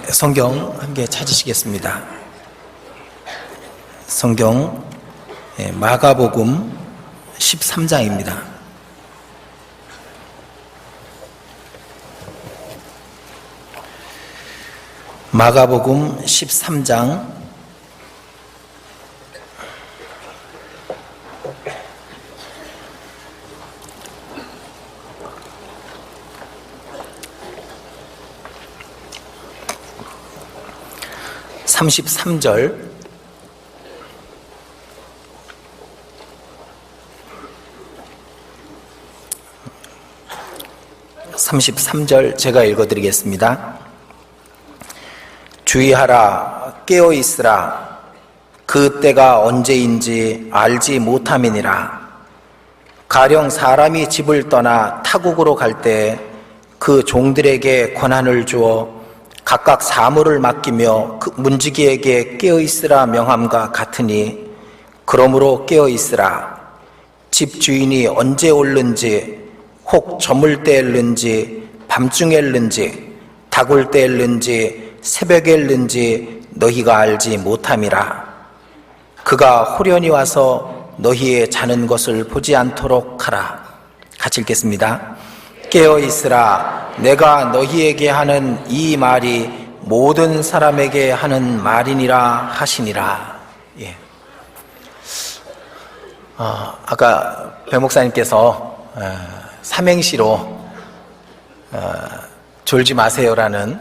성경 함께 찾으시겠습니다. 성경 마가복음 13장입니다. 마가복음 13장 33절 33절 제가 읽어드리겠습니다. 주의하라, 깨어있으라. 그 때가 언제인지 알지 못함이니라. 가령 사람이 집을 떠나 타국으로 갈 때 그 종들에게 권한을 주어 각각 사물을 맡기며 그 문지기에게 깨어있으라 명함과 같으니, 그러므로 깨어있으라. 집 주인이 언제 올는지, 혹 저물 때일는지 밤중에일는지 다굴 때일는지 새벽에일는지 너희가 알지 못함이라. 그가 호련히 와서 너희의 자는 것을 보지 않도록 하라. 같이 읽겠습니다. 깨어있으라. 내가 너희에게 하는 이 말이 모든 사람에게 하는 말이니라 하시니라. 아까 배 목사님께서 삼행시로 졸지 마세요라는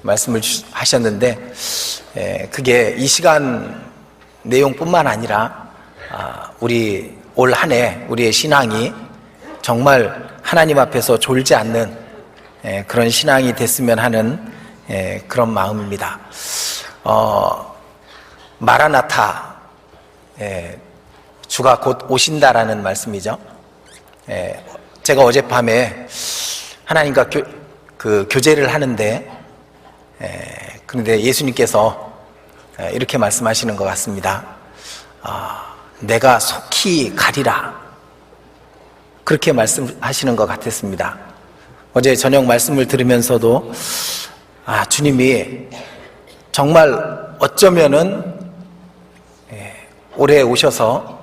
말씀을 하셨는데, 그게 이 시간 내용뿐만 아니라 우리 올 한 해 우리의 신앙이 정말 하나님 앞에서 졸지 않는 그런 신앙이 됐으면 하는 그런 마음입니다. 마라나타, 주가 곧 오신다라는 말씀이죠. 제가 어젯밤에 하나님과 교제를 하는데, 그런데 예수님께서 이렇게 말씀하시는 것 같습니다. 내가 속히 가리라. 그렇게 말씀하시는 것 같았습니다. 어제 저녁 말씀을 들으면서도 주님이 정말 어쩌면은 올해 오셔서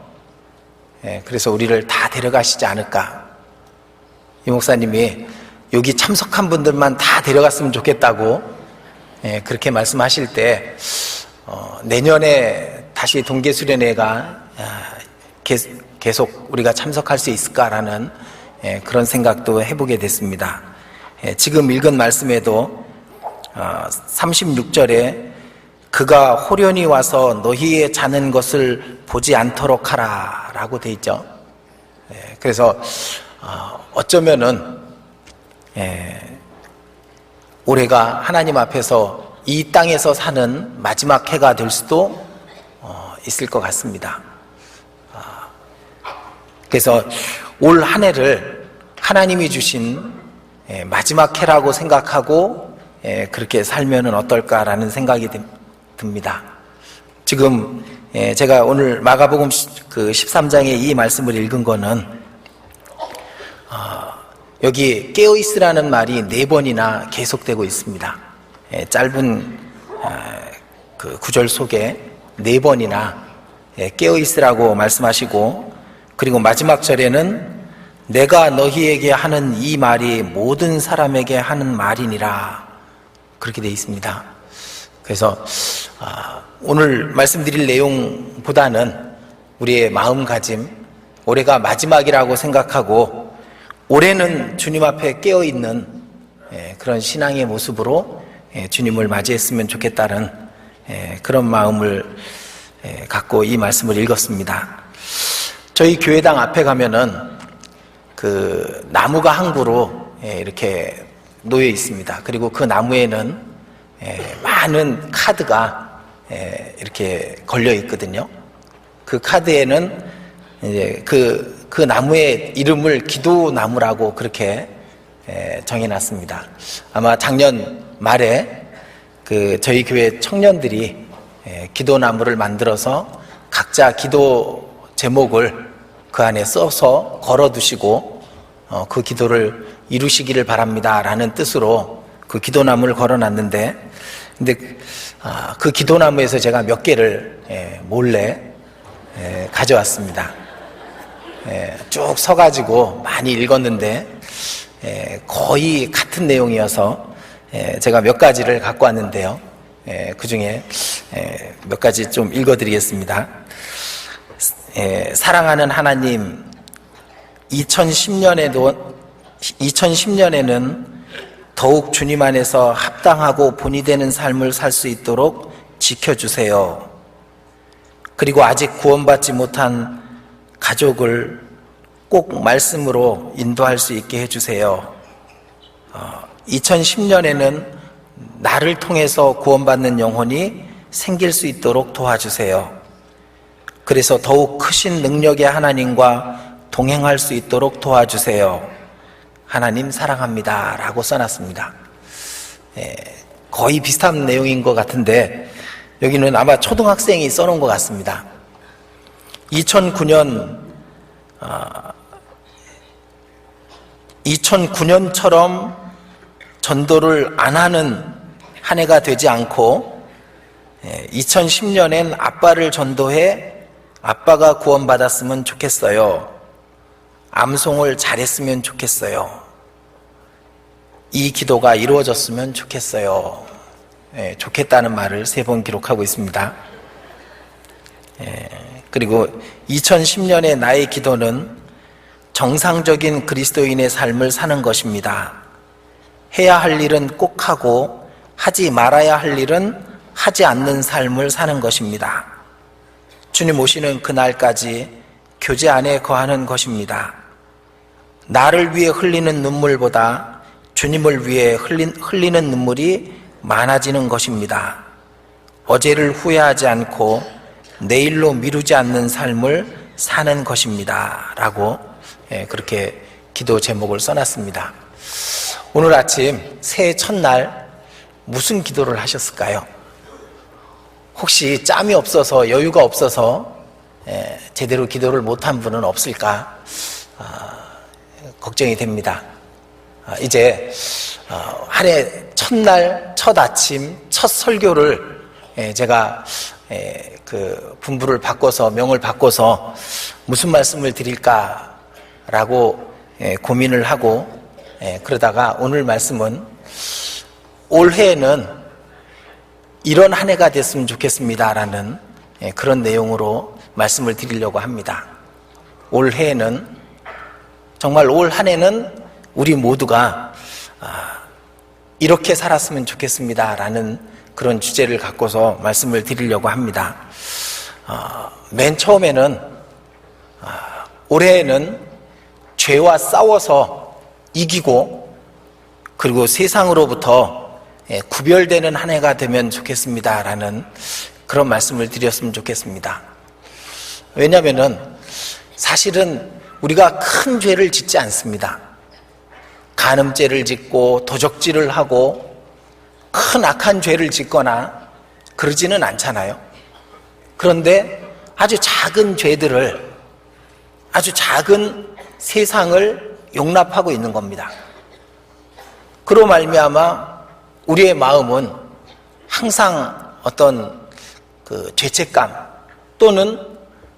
그래서 우리를 다 데려가시지 않을까. 이 목사님이 여기 참석한 분들만 다 데려갔으면 좋겠다고 그렇게 말씀하실 때, 내년에 다시 동계수련회가 계속 우리가 참석할 수 있을까라는 그런 생각도 해보게 됐습니다. 지금 읽은 말씀에도 36절에 그가 호련히 와서 너희의 자는 것을 보지 않도록 하라 라고 돼 있죠. 그래서 어쩌면은 올해가 하나님 앞에서 이 땅에서 사는 마지막 해가 될 수도 있을 것 같습니다. 그래서 올 한 해를 하나님이 주신 마지막 해라고 생각하고 그렇게 살면은 어떨까라는 생각이 듭니다. 지금 제가 오늘 마가복음 13장의 이 말씀을 읽은 거는 여기 깨어있으라는 말이 4번이나 계속되고 있습니다. 짧은 그 구절 속에 4번이나 깨어있으라고 말씀하시고, 그리고 마지막 절에는 내가 너희에게 하는 이 말이 모든 사람에게 하는 말이니라 그렇게 되어 있습니다. 그래서 오늘 말씀드릴 내용보다는 우리의 마음가짐, 올해가 마지막이라고 생각하고 올해는 주님 앞에 깨어있는 그런 신앙의 모습으로 주님을 맞이했으면 좋겠다는 그런 마음을 갖고 이 말씀을 읽었습니다. 저희 교회당 앞에 가면은 그 나무가 한 그루 이렇게 놓여 있습니다. 그리고 그 나무에는 많은 카드가 이렇게 걸려 있거든요. 그 카드에는 이제 그 나무의 이름을 기도나무라고 그렇게 정해놨습니다. 아마 작년 말에 저희 교회 청년들이 기도나무를 만들어서 각자 기도 제목을 그 안에 써서 걸어두시고 그 기도를 이루시기를 바랍니다 라는 뜻으로 그 기도나무를 걸어놨는데, 근데 그 기도나무에서 제가 몇 개를 몰래 가져왔습니다. 쭉 서가지고 많이 읽었는데 거의 같은 내용이어서 제가 몇 가지를 갖고 왔는데요. 그 중에 몇 가지 좀 읽어드리겠습니다. 사랑하는 하나님, 2010년에는 더욱 주님 안에서 합당하고 본이 되는 삶을 살 수 있도록 지켜주세요. 그리고 아직 구원받지 못한 가족을 꼭 말씀으로 인도할 수 있게 해주세요. 2010년에는 나를 통해서 구원받는 영혼이 생길 수 있도록 도와주세요. 그래서 더욱 크신 능력의 하나님과 동행할 수 있도록 도와주세요. 하나님 사랑합니다 라고 써놨습니다. 거의 비슷한 내용인 것 같은데 여기는 아마 초등학생이 써놓은 것 같습니다. 2009년처럼 전도를 안 하는 한 해가 되지 않고 2010년엔 아빠를 전도해 아빠가 구원받았으면 좋겠어요. 암송을 잘했으면 좋겠어요. 이 기도가 이루어졌으면 좋겠어요. 좋겠다는 말을 3번 기록하고 있습니다. 그리고 2010년의 나의 기도는 정상적인 그리스도인의 삶을 사는 것입니다. 해야 할 일은 꼭 하고 하지 말아야 할 일은 하지 않는 삶을 사는 것입니다. 주님 오시는 그날까지 교제 안에 거하는 것입니다. 나를 위해 흘리는 눈물보다 주님을 위해 흘리는 눈물이 많아지는 것입니다. 어제를 후회하지 않고 내일로 미루지 않는 삶을 사는 것입니다 라고 그렇게 기도 제목을 써놨습니다. 오늘 아침 새해 첫날 무슨 기도를 하셨을까요? 혹시 짬이 없어서 여유가 없어서 제대로 기도를 못한 분은 없을까 걱정이 됩니다. 이제 한 해 첫날 첫 아침 첫 설교를 제가 그 분부를 바꿔서 명을 바꿔서 무슨 말씀을 드릴까라고 고민을 하고 그러다가 오늘 말씀은 올해에는 이런 한 해가 됐으면 좋겠습니다라는 그런 내용으로 말씀을 드리려고 합니다. 올해에는 정말 올 한 해는 우리 모두가 이렇게 살았으면 좋겠습니다라는 그런 주제를 갖고서 말씀을 드리려고 합니다. 맨 처음에는 올해에는 죄와 싸워서 이기고 그리고 세상으로부터 구별되는 한 해가 되면 좋겠습니다라는 그런 말씀을 드렸으면 좋겠습니다. 왜냐하면 사실은 우리가 큰 죄를 짓지 않습니다. 간음죄를 짓고 도적질을 하고 큰 악한 죄를 짓거나 그러지는 않잖아요. 그런데 아주 작은 죄들을, 아주 작은 세상을 용납하고 있는 겁니다. 그로 말미암아 우리의 마음은 항상 어떤 그 죄책감 또는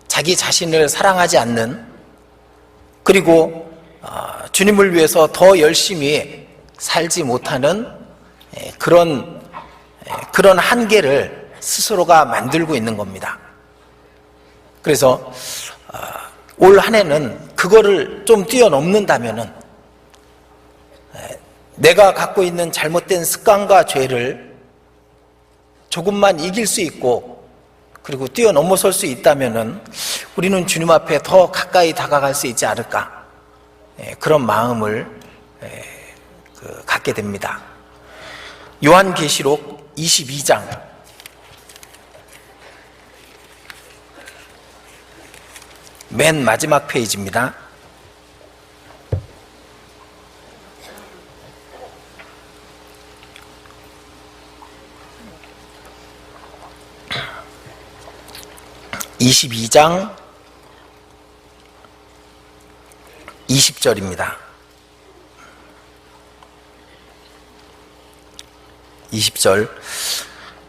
자기 자신을 사랑하지 않는, 그리고 주님을 위해서 더 열심히 살지 못하는 그런 한계를 스스로가 만들고 있는 겁니다. 그래서 올 한 해는 그거를 좀 뛰어넘는다면은 내가 갖고 있는 잘못된 습관과 죄를 조금만 이길 수 있고 그리고 뛰어넘어설 수 있다면은 우리는 주님 앞에 더 가까이 다가갈 수 있지 않을까, 그런 마음을 갖게 됩니다. 요한계시록 22장 맨 마지막 페이지입니다. (22장) 20절입니다. 20절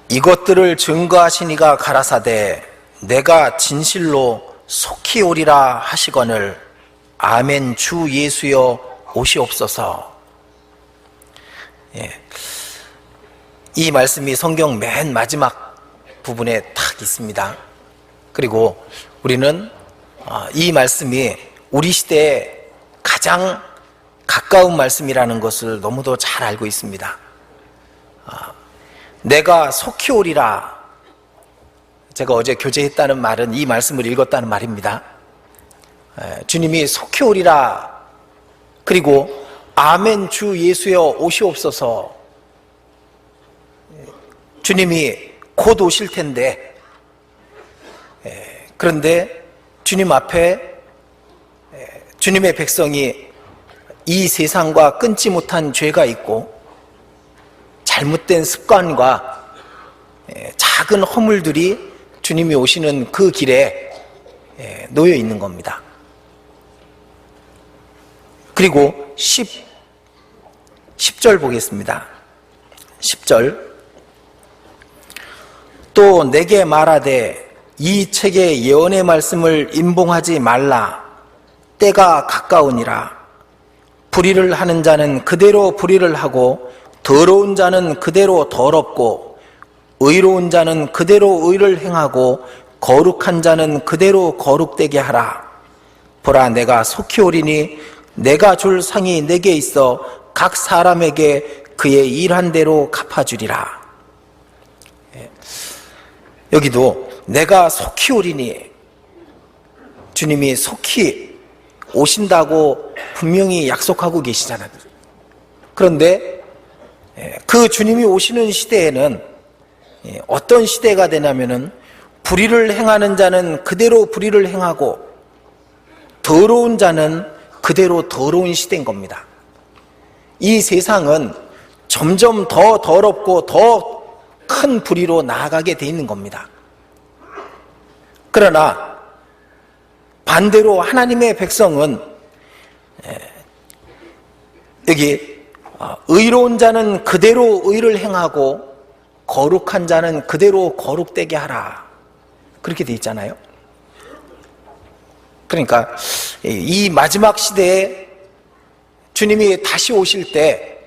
이것들을 증거하시니가 가라사대 내가 진실로 속히 오리라 하시거늘 아멘 주 예수여 오시옵소서. 이 말씀이 성경 맨 마지막 부분에 딱 있습니다. 그리고 우리는 이 말씀이 우리 시대에 가장 가까운 말씀이라는 것을 너무도 잘 알고 있습니다. 내가 속히 오리라. 제가 어제 교제했다는 말은 이 말씀을 읽었다는 말입니다. 주님이 속히 오리라. 그리고 아멘 주 예수여 오시옵소서. 주님이 곧 오실 텐데, 그런데 주님 앞에 주님의 백성이 이 세상과 끊지 못한 죄가 있고 잘못된 습관과 작은 허물들이 주님이 오시는 그 길에 놓여 있는 겁니다. 그리고 10절 보겠습니다. 10절 또 내게 말하되 이 책의 예언의 말씀을 임봉하지 말라. 때가 가까우니라. 불의를 하는 자는 그대로 불의를 하고 더러운 자는 그대로 더럽고 의로운 자는 그대로 의를 행하고 거룩한 자는 그대로 거룩되게 하라. 보라 내가 속히 오리니 내가 줄 상이 내게 있어 각 사람에게 그의 일한 대로 갚아주리라. 여기도 내가 속히 오리니 주님이 속히 오신다고 분명히 약속하고 계시잖아요. 그런데 그 주님이 오시는 시대에는 어떤 시대가 되냐면은 불의를 행하는 자는 그대로 불의를 행하고 더러운 자는 그대로 더러운 시대인 겁니다. 이 세상은 점점 더 더럽고 더 큰 불의로 나아가게 돼 있는 겁니다. 그러나 반대로 하나님의 백성은 여기 의로운 자는 그대로 의를 행하고 거룩한 자는 그대로 거룩되게 하라. 그렇게 돼 있잖아요. 그러니까 이 마지막 시대에 주님이 다시 오실 때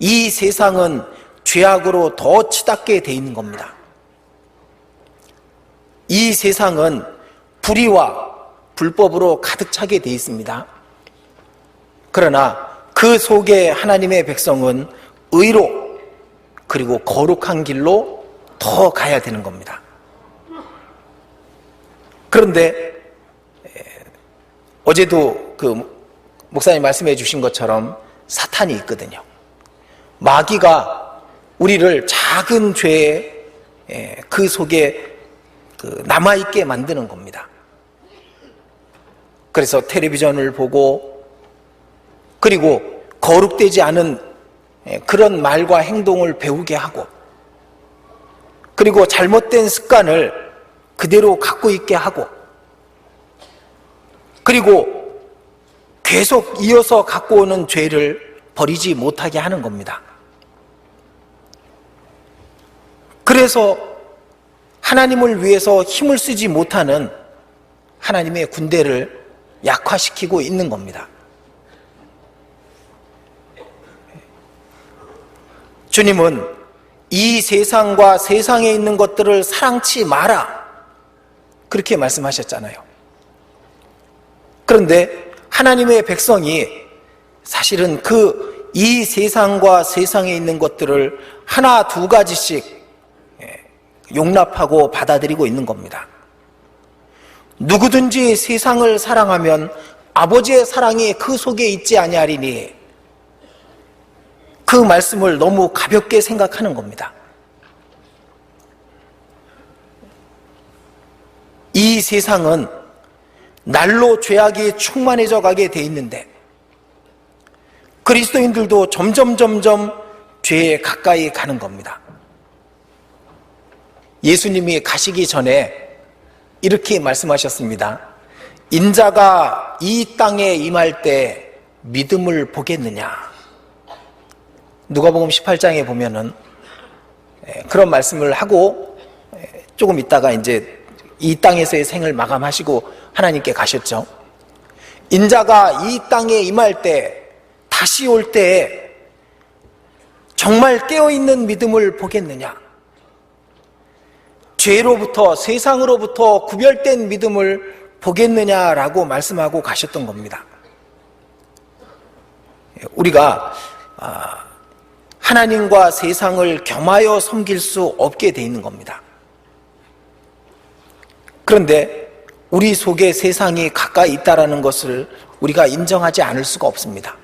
이 세상은 죄악으로 더 치닫게 돼 있는 겁니다. 이 세상은 불의와 불법으로 가득 차게 돼 있습니다. 그러나 그 속에 하나님의 백성은 의로 그리고 거룩한 길로 더 가야 되는 겁니다. 그런데 어제도 그 목사님 말씀해 주신 것처럼 사탄이 있거든요. 마귀가 우리를 작은 죄에 그 속에 남아있게 만드는 겁니다. 그래서 텔레비전을 보고 그리고 거룩되지 않은 그런 말과 행동을 배우게 하고 그리고 잘못된 습관을 그대로 갖고 있게 하고 그리고 계속 이어서 갖고 오는 죄를 버리지 못하게 하는 겁니다. 그래서 하나님을 위해서 힘을 쓰지 못하는 하나님의 군대를 약화시키고 있는 겁니다. 주님은 이 세상과 세상에 있는 것들을 사랑치 마라. 그렇게 말씀하셨잖아요. 그런데 하나님의 백성이 사실은 이 세상과 세상에 있는 것들을 하나 두 가지씩 용납하고 받아들이고 있는 겁니다. 누구든지 세상을 사랑하면 아버지의 사랑이 그 속에 있지 아니하리니 그 말씀을 너무 가볍게 생각하는 겁니다. 이 세상은 날로 죄악이 충만해져 가게 돼 있는데 그리스도인들도 점점 죄에 가까이 가는 겁니다. 예수님이 가시기 전에 이렇게 말씀하셨습니다. 인자가 이 땅에 임할 때 믿음을 보겠느냐? 누가복음 18장에 보면은 그런 말씀을 하고 조금 있다가 이제 이 땅에서의 생을 마감하시고 하나님께 가셨죠. 인자가 이 땅에 임할 때, 다시 올 때 정말 깨어있는 믿음을 보겠느냐? 죄로부터, 세상으로부터 구별된 믿음을 보겠느냐라고 말씀하고 가셨던 겁니다. 우리가 하나님과 세상을 겸하여 섬길 수 없게 돼 있는 겁니다. 그런데 우리 속에 세상이 가까이 있다는 것을 우리가 인정하지 않을 수가 없습니다.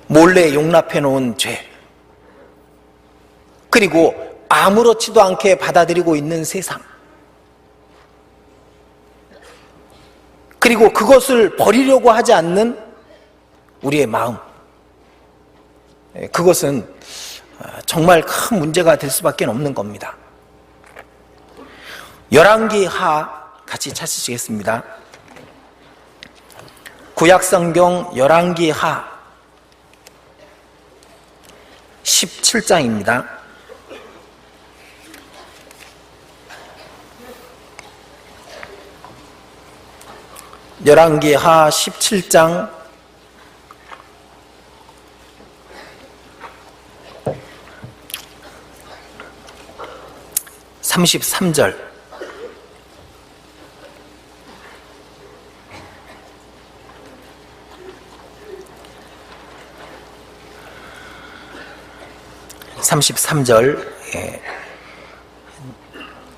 몰래 용납해 놓은 죄, 그리고 아무렇지도 않게 받아들이고 있는 세상, 그리고 그것을 버리려고 하지 않는 우리의 마음, 그것은 정말 큰 문제가 될 수밖에 없는 겁니다. 열왕기하 같이 찾으시겠습니다. 구약성경 열왕기하 17장입니다. 열왕기하 17장 33절.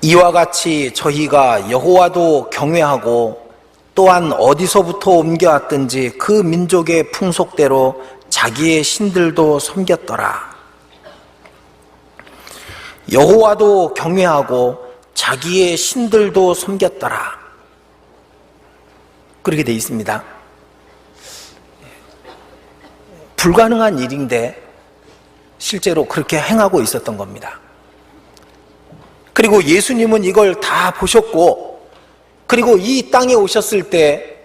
이와 같이 저희가 여호와도 경외하고 또한 어디서부터 옮겨왔든지 그 민족의 풍속대로 자기의 신들도 섬겼더라. 여호와도 경외하고 자기의 신들도 섬겼더라. 그렇게 되어 있습니다. 불가능한 일인데 실제로 그렇게 행하고 있었던 겁니다. 그리고 예수님은 이걸 다 보셨고, 그리고 이 땅에 오셨을 때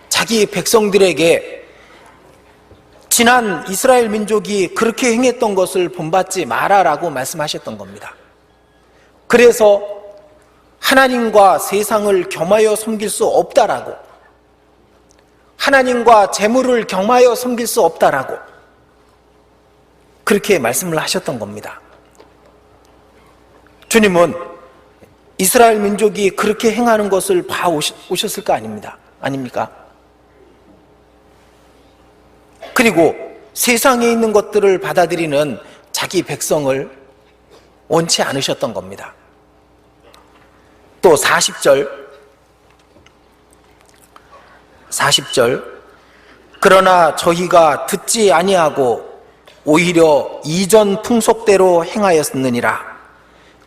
자기 백성들에게 지난 이스라엘 민족이 그렇게 행했던 것을 본받지 마라라고 말씀하셨던 겁니다. 그래서 하나님과 세상을 겸하여 섬길 수 없다라고, 하나님과 재물을 겸하여 섬길 수 없다라고 그렇게 말씀을 하셨던 겁니다. 주님은 이스라엘 민족이 그렇게 행하는 것을 봐오셨을 거 아닙니까? 그리고 세상에 있는 것들을 받아들이는 자기 백성을 원치 않으셨던 겁니다. 또 40절 그러나 저희가 듣지 아니하고 오히려 이전 풍속대로 행하였느니라.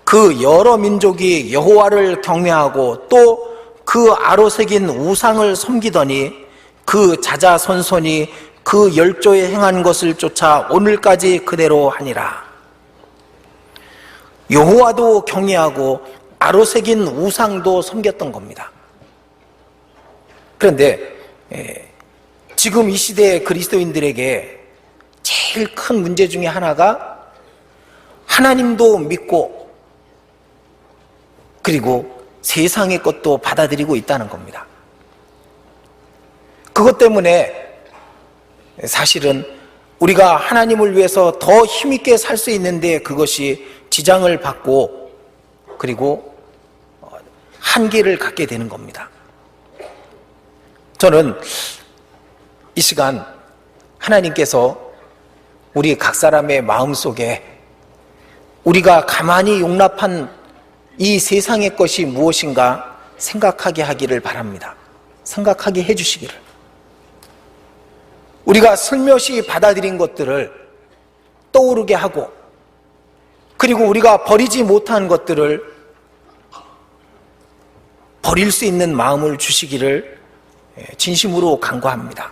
그 여러 민족이 여호와를 경외하고 또 그 아로 새긴 우상을 섬기더니 그 자자손손이 그 열조에 행한 것을 쫓아 오늘까지 그대로 하니라. 여호와도 경외하고 아로 새긴 우상도 섬겼던 겁니다. 그런데 지금 이 시대의 그리스도인들에게 제일 큰 문제 중에 하나가 하나님도 믿고 그리고 세상의 것도 받아들이고 있다는 겁니다. 그것 때문에 사실은 우리가 하나님을 위해서 더 힘있게 살 수 있는데 그것이 지장을 받고 그리고 한계를 갖게 되는 겁니다. 저는 이 시간 하나님께서 우리 각 사람의 마음속에 우리가 가만히 용납한 이 세상의 것이 무엇인가 생각하게 하기를 바랍니다. 생각하게 해주시기를. 우리가 슬며시 받아들인 것들을 떠오르게 하고 그리고 우리가 버리지 못한 것들을 버릴 수 있는 마음을 주시기를 진심으로 간구합니다.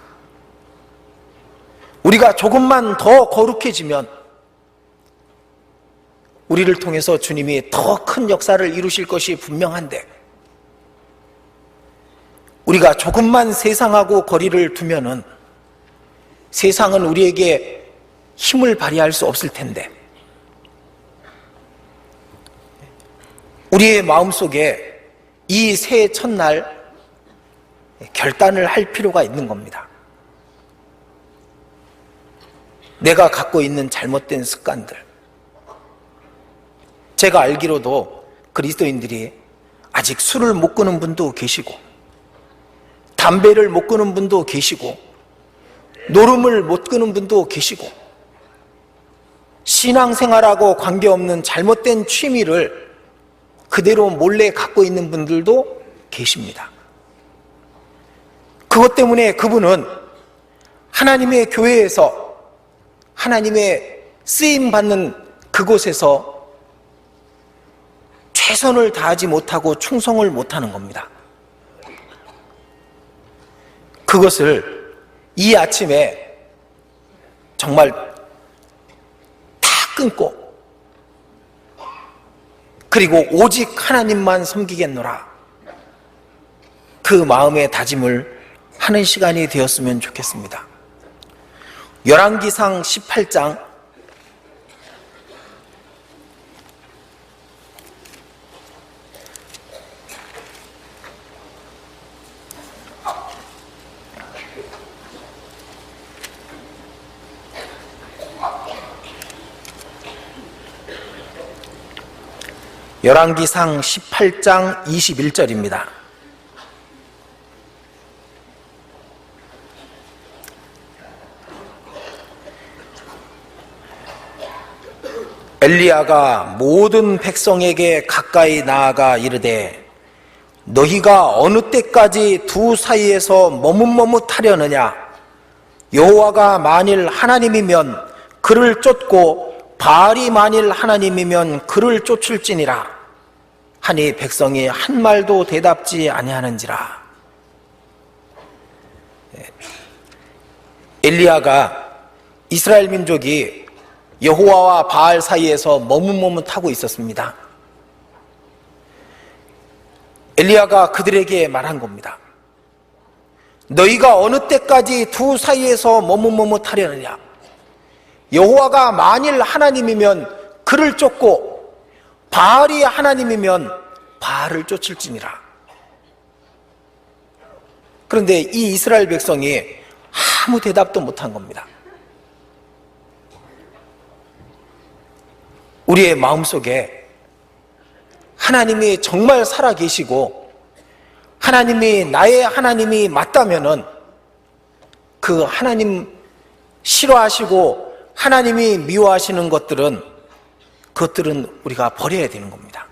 우리가 조금만 더 거룩해지면 우리를 통해서 주님이 더 큰 역사를 이루실 것이 분명한데 우리가 조금만 세상하고 거리를 두면은 세상은 우리에게 힘을 발휘할 수 없을 텐데 우리의 마음속에 이 새해 첫날 결단을 할 필요가 있는 겁니다. 내가 갖고 있는 잘못된 습관들, 제가 알기로도 그리스도인들이 아직 술을 못 끊는 분도 계시고 담배를 못 끊는 분도 계시고 노름을 못 끊는 분도 계시고 신앙생활하고 관계없는 잘못된 취미를 그대로 몰래 갖고 있는 분들도 계십니다. 그것 때문에 그분은 하나님의 교회에서 하나님의 쓰임받는 그곳에서 최선을 다하지 못하고 충성을 못하는 겁니다. 그것을 이 아침에 정말 다 끊고 그리고 오직 하나님만 섬기겠노라 그 마음의 다짐을 하는 시간이 되었으면 좋겠습니다. 열왕기상 18장 21절입니다. 엘리야가 모든 백성에게 가까이 나아가 이르되 너희가 어느 때까지 두 사이에서 머뭇머뭇하려느냐? 여호와가 만일 하나님이면 그를 쫓고 바알이 만일 하나님이면 그를 쫓을지니라 하니 백성이 한 말도 대답지 아니하는지라. 엘리야가 이스라엘 민족이 여호와와 바알 사이에서 머뭇머뭇하고 있었습니다. 엘리야가 그들에게 말한 겁니다. 너희가 어느 때까지 두 사이에서 머뭇머뭇하려느냐? 여호와가 만일 하나님이면 그를 쫓고 바알이 하나님이면 바알을 쫓을지니라. 그런데 이 이스라엘 백성이 아무 대답도 못한 겁니다. 우리의 마음속에 하나님이 정말 살아계시고 하나님이 나의 하나님이 맞다면은 그 하나님 싫어하시고 하나님이 미워하시는 그것들은 우리가 버려야 되는 겁니다.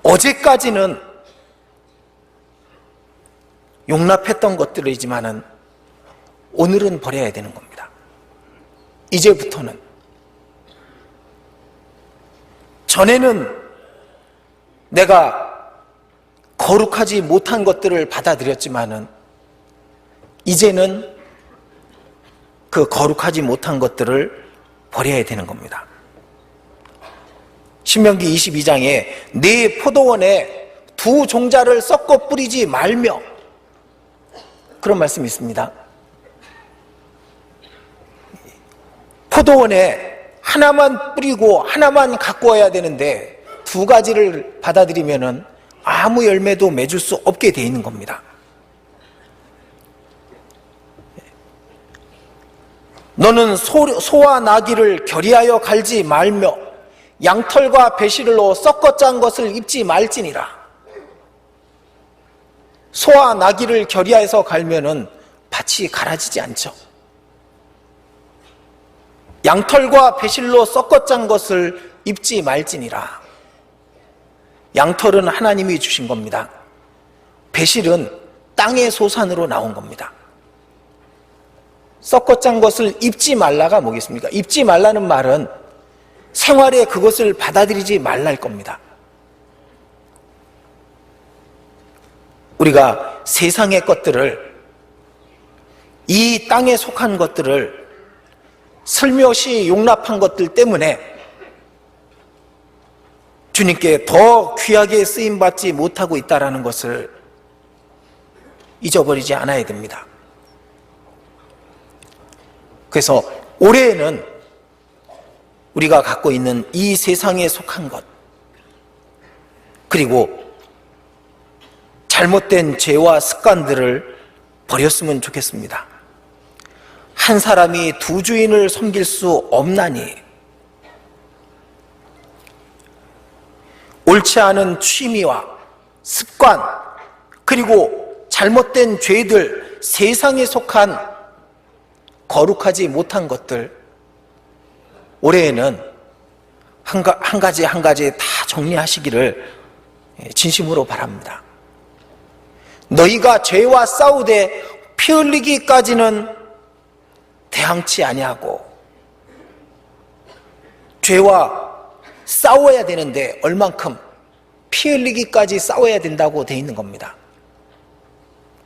어제까지는 용납했던 것들이지만은 오늘은 버려야 되는 겁니다. 이제부터는. 전에는 내가 거룩하지 못한 것들을 받아들였지만은 이제는 그 거룩하지 못한 것들을 버려야 되는 겁니다. 신명기 22장에 네 포도원에 두 종자를 섞어 뿌리지 말며 그런 말씀이 있습니다. 포도원에 하나만 뿌리고 하나만 갖고 와야 되는데 두 가지를 받아들이면은 아무 열매도 맺을 수 없게 돼 있는 겁니다. 너는 소와 나귀를 결의하여 갈지 말며 양털과 배실로 섞어 짠 것을 입지 말지니라. 소와 나귀를 결의하여서 갈면은 밭이 갈아지지 않죠. 양털과 배실로 섞어 짠 것을 입지 말지니라. 양털은 하나님이 주신 겁니다. 배실은 땅의 소산으로 나온 겁니다. 섞어 짠 것을 입지 말라가 뭐겠습니까? 입지 말라는 말은 생활에 그것을 받아들이지 말랄 겁니다. 우리가 세상의 것들을, 이 땅에 속한 것들을 슬며시 용납한 것들 때문에 주님께 더 귀하게 쓰임받지 못하고 있다는 것을 잊어버리지 않아야 됩니다. 그래서 올해에는 우리가 갖고 있는 이 세상에 속한 것, 그리고 잘못된 죄와 습관들을 버렸으면 좋겠습니다. 한 사람이 두 주인을 섬길 수 없나니 옳지 않은 취미와 습관, 그리고 잘못된 죄들, 세상에 속한 거룩하지 못한 것들, 올해에는 한 가지 다 정리하시기를 진심으로 바랍니다. 너희가 죄와 싸우되 피 흘리기까지는 대항치 아니하고, 죄와 싸워야 되는데 얼만큼 피 흘리기까지 싸워야 된다고 돼 있는 겁니다.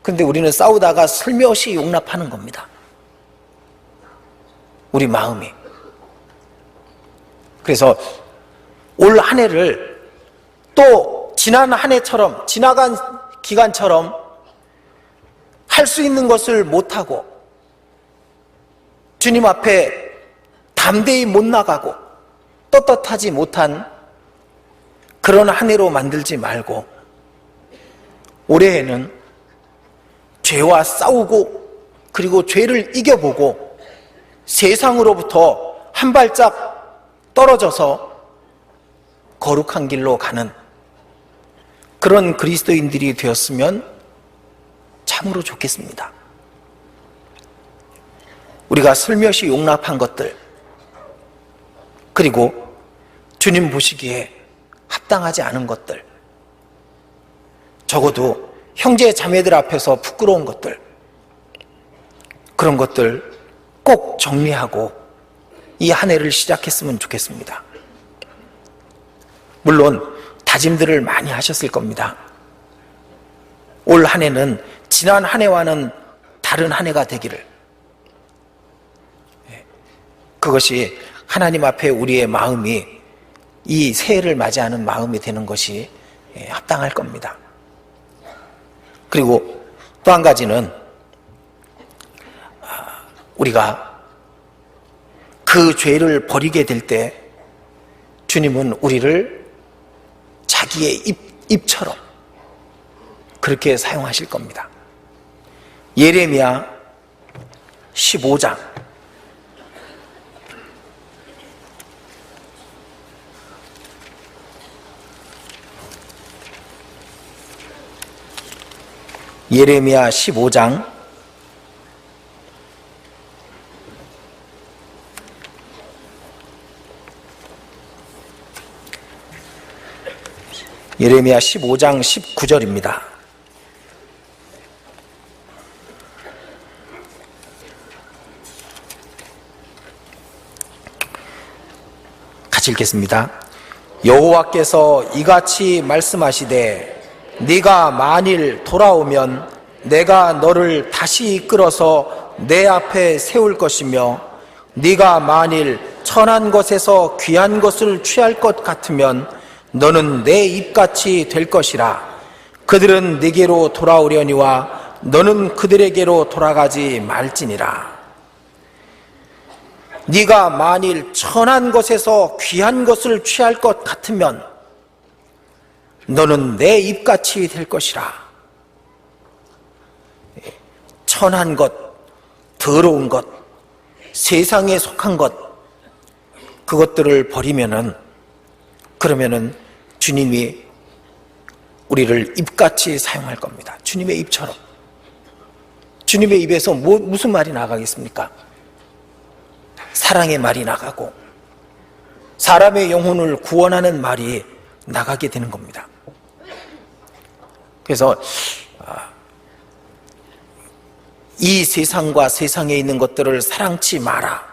그런데 우리는 싸우다가 슬며시 용납하는 겁니다. 우리 마음이. 그래서 올 한 해를 또 지난 한 해처럼, 지나간 기간처럼 할 수 있는 것을 못하고 주님 앞에 담대히 못 나가고 떳떳하지 못한 그런 한 해로 만들지 말고, 올해에는 죄와 싸우고, 그리고 죄를 이겨보고 세상으로부터 한 발짝 떨어져서 거룩한 길로 가는 그런 그리스도인들이 되었으면 참으로 좋겠습니다. 우리가 슬며시 용납한 것들, 그리고 주님 보시기에 합당하지 않은 것들, 적어도 형제 자매들 앞에서 부끄러운 것들, 그런 것들 꼭 정리하고 이 한 해를 시작했으면 좋겠습니다. 물론 다짐들을 많이 하셨을 겁니다. 올 한 해는 지난 한 해와는 다른 한 해가 되기를, 그것이 하나님 앞에 우리의 마음이 이 새해를 맞이하는 마음이 되는 것이 합당할 겁니다. 그리고 또 한 가지는 우리가 그 죄를 버리게 될 때 주님은 우리를 자기의 입처럼 그렇게 사용하실 겁니다. 예레미야 15장 예레미야 15장 19절입니다. 같이 읽겠습니다. 여호와께서 이같이 말씀하시되 네가 만일 돌아오면 내가 너를 다시 이끌어서 내 앞에 세울 것이며, 네가 만일 천한 것에서 귀한 것을 취할 것 같으면 너는 내 입같이 될 것이라. 그들은 네게로 돌아오려니와 너는 그들에게로 돌아가지 말지니라. 네가 만일 천한 것에서 귀한 것을 취할 것 같으면 너는 내 입같이 될 것이라. 천한 것, 더러운 것, 세상에 속한 것, 그것들을 버리면은, 그러면은 주님이 우리를 입같이 사용할 겁니다. 주님의 입처럼. 주님의 입에서 무슨 말이 나가겠습니까? 사랑의 말이 나가고 사람의 영혼을 구원하는 말이 나가게 되는 겁니다. 그래서 이 세상과 세상에 있는 것들을 사랑치 마라.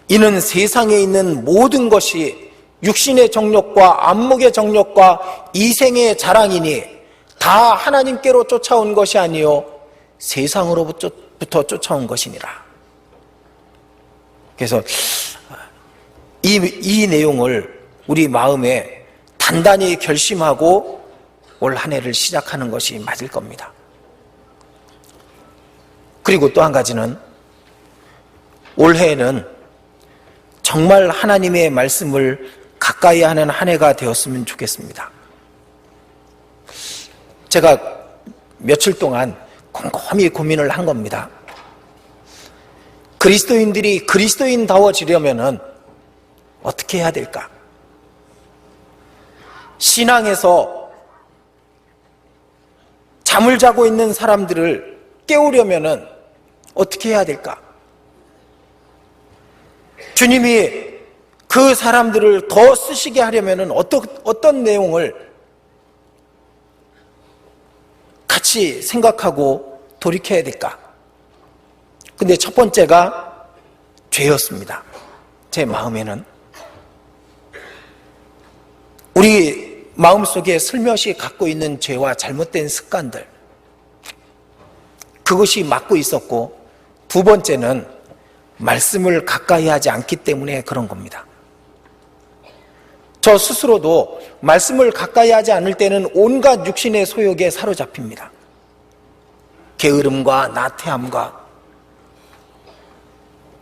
이는 세상에 있는 모든 것이 육신의 정욕과 안목의 정욕과 이생의 자랑이니 다 하나님께로 쫓아온 것이 아니요 세상으로부터 쫓아온 것이니라. 그래서 이 내용을 우리 마음에 단단히 결심하고 올 한 해를 시작하는 것이 맞을 겁니다. 그리고 또 한 가지는 올해에는 정말 하나님의 말씀을 가까이 하는 한 해가 되었으면 좋겠습니다. 제가 며칠 동안 곰곰이 고민을 한 겁니다. 그리스도인들이 그리스도인다워지려면 어떻게 해야 될까? 신앙에서 잠을 자고 있는 사람들을 깨우려면 어떻게 해야 될까? 주님이 그 사람들을 더 쓰시게 하려면 어떤 내용을 같이 생각하고 돌이켜야 될까? 근데 첫 번째가 죄였습니다. 제 마음에는. 우리 마음속에 슬며시 갖고 있는 죄와 잘못된 습관들, 그것이 막고 있었고, 두 번째는 말씀을 가까이 하지 않기 때문에 그런 겁니다. 저 스스로도 말씀을 가까이 하지 않을 때는 온갖 육신의 소욕에 사로잡힙니다. 게으름과 나태함과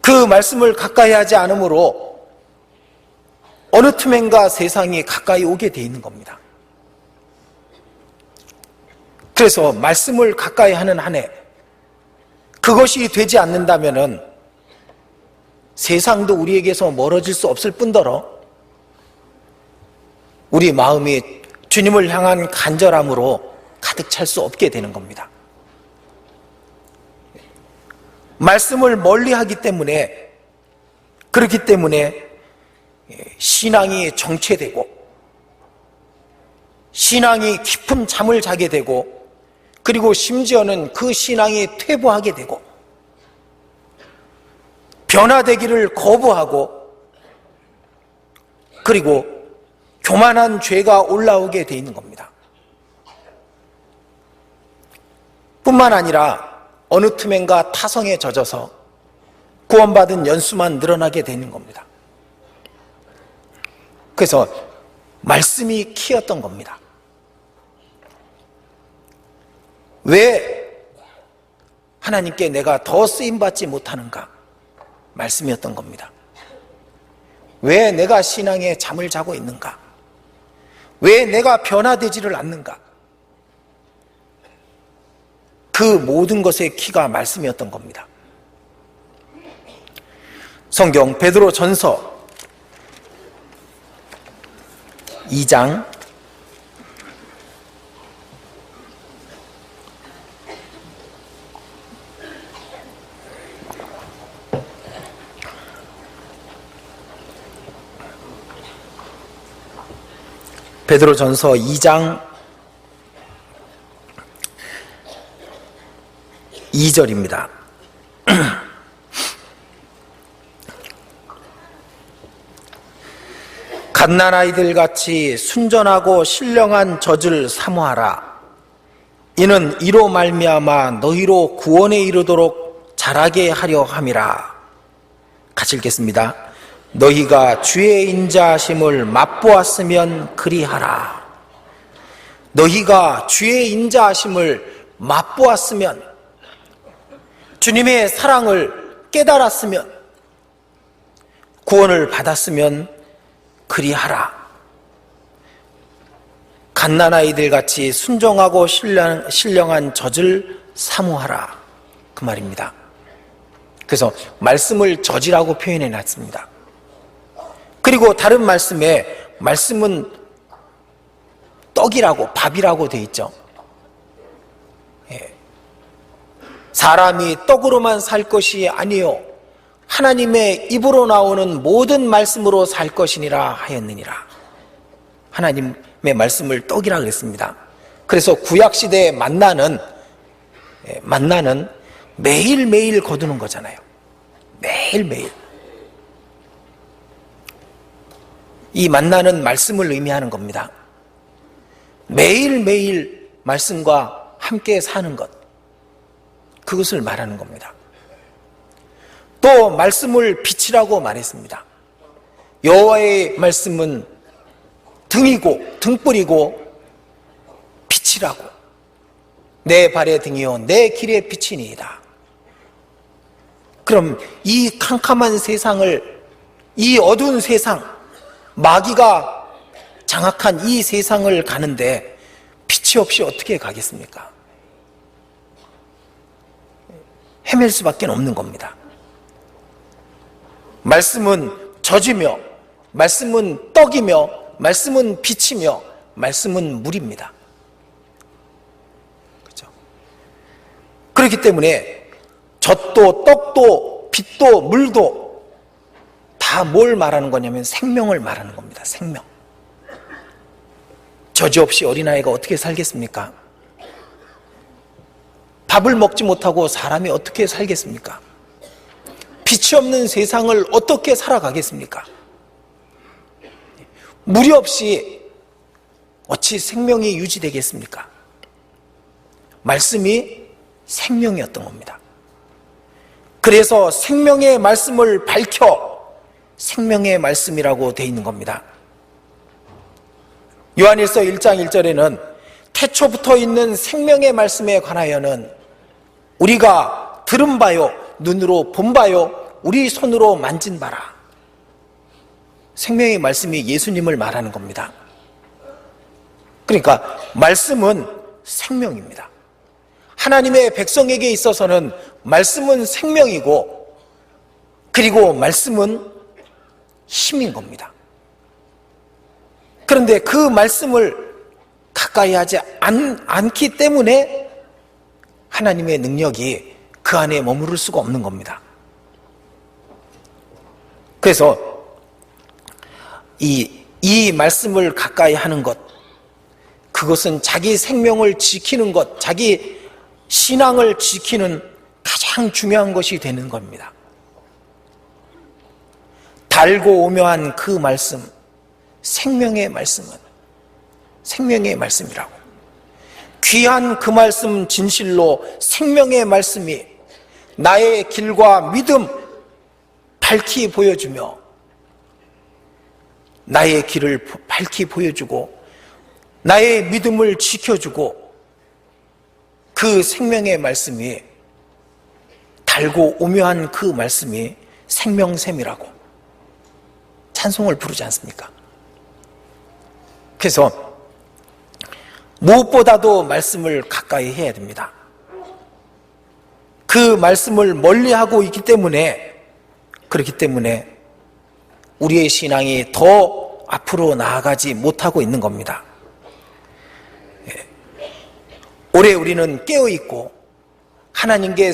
그 말씀을 가까이 하지 않으므로 어느 틈엔가 세상이 가까이 오게 돼 있는 겁니다. 그래서 말씀을 가까이 하는 한 해, 그것이 되지 않는다면은 세상도 우리에게서 멀어질 수 없을 뿐더러 우리 마음이 주님을 향한 간절함으로 가득 찰 수 없게 되는 겁니다. 말씀을 멀리하기 때문에, 그렇기 때문에 신앙이 정체되고 신앙이 깊은 잠을 자게 되고, 그리고 심지어는 그 신앙이 퇴보하게 되고 변화되기를 거부하고, 그리고 교만한 죄가 올라오게 돼 있는 겁니다. 뿐만 아니라 어느 틈엔가 타성에 젖어서 구원받은 연수만 늘어나게 되는 겁니다. 그래서 말씀이 키였던 겁니다. 왜 하나님께 내가 더 쓰임받지 못하는가? 말씀이었던 겁니다. 왜 내가 신앙에 잠을 자고 있는가? 왜 내가 변화되지를 않는가? 그 모든 것의 키가 말씀이었던 겁니다. 성경 베드로 전서 2장 2절입니다. 갓난아이들 같이 순전하고 신령한 젖을 사모하라. 이는 이로 말미암아 너희로 구원에 이르도록 자라게 하려 함이라. 같이 읽겠습니다. 너희가 주의 인자하심을 맛보았으면 그리하라. 너희가 주의 인자하심을 맛보았으면, 주님의 사랑을 깨달았으면, 구원을 받았으면 그리하라. 갓난아이들 같이 순종하고 신령한 젖을 사모하라, 그 말입니다. 그래서 말씀을 젖이라고 표현해 놨습니다. 그리고 다른 말씀에 말씀은 떡이라고, 밥이라고 돼 있죠. 사람이 떡으로만 살 것이 아니요 하나님의 입으로 나오는 모든 말씀으로 살 것이니라 하였느니라. 하나님의 말씀을 떡이라 그랬습니다. 그래서 구약시대의 만나는 매일매일 거두는 거잖아요. 매일매일. 이 만나는 말씀을 의미하는 겁니다. 매일매일 말씀과 함께 사는 것, 그것을 말하는 겁니다. 또 말씀을 빛이라고 말했습니다. 여호와의 말씀은 등이고 등불이고 빛이라고. 내 발의 등이요 내 길의 빛이니이다. 그럼 이 캄캄한 세상을, 이 어두운 세상, 마귀가 장악한 이 세상을 가는데 빛이 없이 어떻게 가겠습니까? 헤맬 수밖에 없는 겁니다. 말씀은 젖이며, 말씀은 떡이며, 말씀은 빛이며, 말씀은 물입니다. 그렇죠? 그렇기 때문에 젖도 떡도 빛도 물도 다 뭘 말하는 거냐면 생명을 말하는 겁니다. 생명. 젖이 없이 어린아이가 어떻게 살겠습니까? 밥을 먹지 못하고 사람이 어떻게 살겠습니까? 빛이 없는 세상을 어떻게 살아가겠습니까? 물이 없이 어찌 생명이 유지되겠습니까? 말씀이 생명이었던 겁니다. 그래서 생명의 말씀을 밝혀 생명의 말씀이라고 되어 있는 겁니다. 요한일서 1장 1절에는 태초부터 있는 생명의 말씀에 관하여는 우리가 들은 바요, 눈으로 본 바요, 우리 손으로 만진 바라. 생명의 말씀이 예수님을 말하는 겁니다. 그러니까 말씀은 생명입니다. 하나님의 백성에게 있어서는 말씀은 생명이고, 그리고 말씀은 힘인 겁니다. 그런데 그 말씀을 가까이 하지 않기 때문에 하나님의 능력이 그 안에 머무를 수가 없는 겁니다. 그래서 이 말씀을 가까이 하는 것, 그것은 자기 생명을 지키는 것, 자기 신앙을 지키는 가장 중요한 것이 되는 겁니다. 달고 오묘한 그 말씀, 생명의 말씀은 생명의 말씀이라고. 귀한 그 말씀 진실로 생명의 말씀이 나의 길과 믿음 밝히 보여주며 나의 길을 밝히 보여주고 나의 믿음을 지켜주고, 그 생명의 말씀이, 달고 오묘한 그 말씀이 생명샘이라고 찬송을 부르지 않습니까? 그래서 무엇보다도 말씀을 가까이 해야 됩니다. 그 말씀을 멀리하고 있기 때문에, 그렇기 때문에 우리의 신앙이 더 앞으로 나아가지 못하고 있는 겁니다. 올해 우리는 깨어있고 하나님께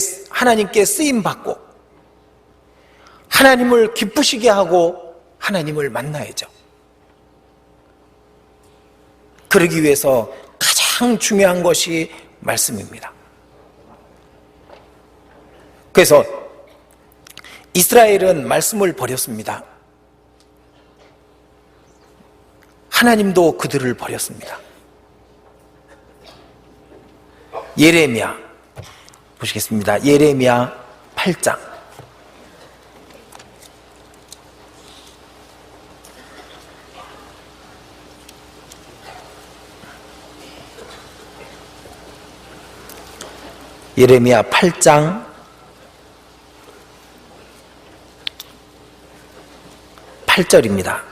쓰임받고 하나님을 기쁘시게 하고 하나님을 만나야죠. 그러기 위해서 가장 중요한 것이 말씀입니다. 그래서 이스라엘은 말씀을 버렸습니다. 하나님도 그들을 버렸습니다. 예레미야 보시겠습니다. 예레미야 8장. 예레미야 8장 8절입니다.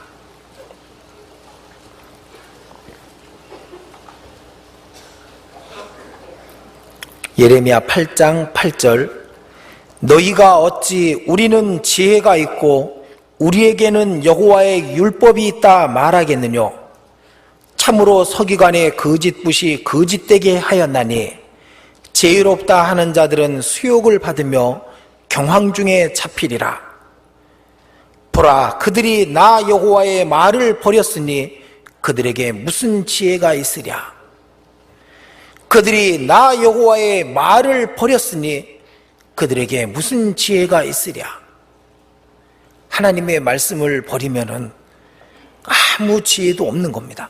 예레미야 8장 8절. 너희가 어찌 우리는 지혜가 있고 우리에게는 여호와의 율법이 있다 말하겠느냐. 참으로 서기관의 거짓붓이 거짓되게 하였나니 지혜롭다 하는 자들은 수욕을 받으며 경황 중에 잡히리라. 보라, 그들이 나 여호와의 말을 버렸으니 그들에게 무슨 지혜가 있으랴. 그들이 나 여호와의 말을 버렸으니 그들에게 무슨 지혜가 있으랴. 하나님의 말씀을 버리면은 아무 지혜도 없는 겁니다.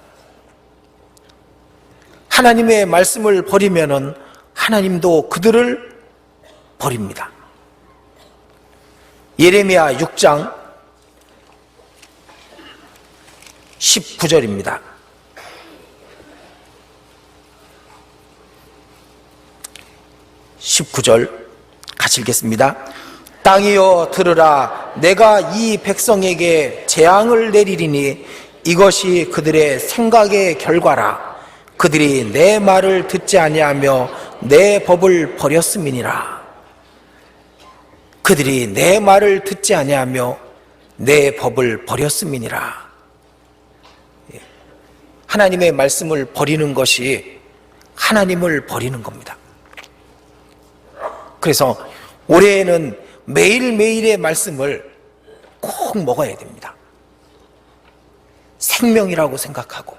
하나님의 말씀을 버리면은 하나님도 그들을 버립니다. 예레미야 6장 19절입니다. 19절 같이 읽겠습니다. 땅이여 들으라. 내가 이 백성에게 재앙을 내리리니 이것이 그들의 생각의 결과라. 그들이 내 말을 듣지 아니하며 내 법을 버렸음이니라. 그들이 내 말을 듣지 아니하며 내 법을 버렸음이니라. 하나님의 말씀을 버리는 것이 하나님을 버리는 겁니다. 그래서 올해에는 매일매일의 말씀을 꼭 먹어야 됩니다. 생명이라고 생각하고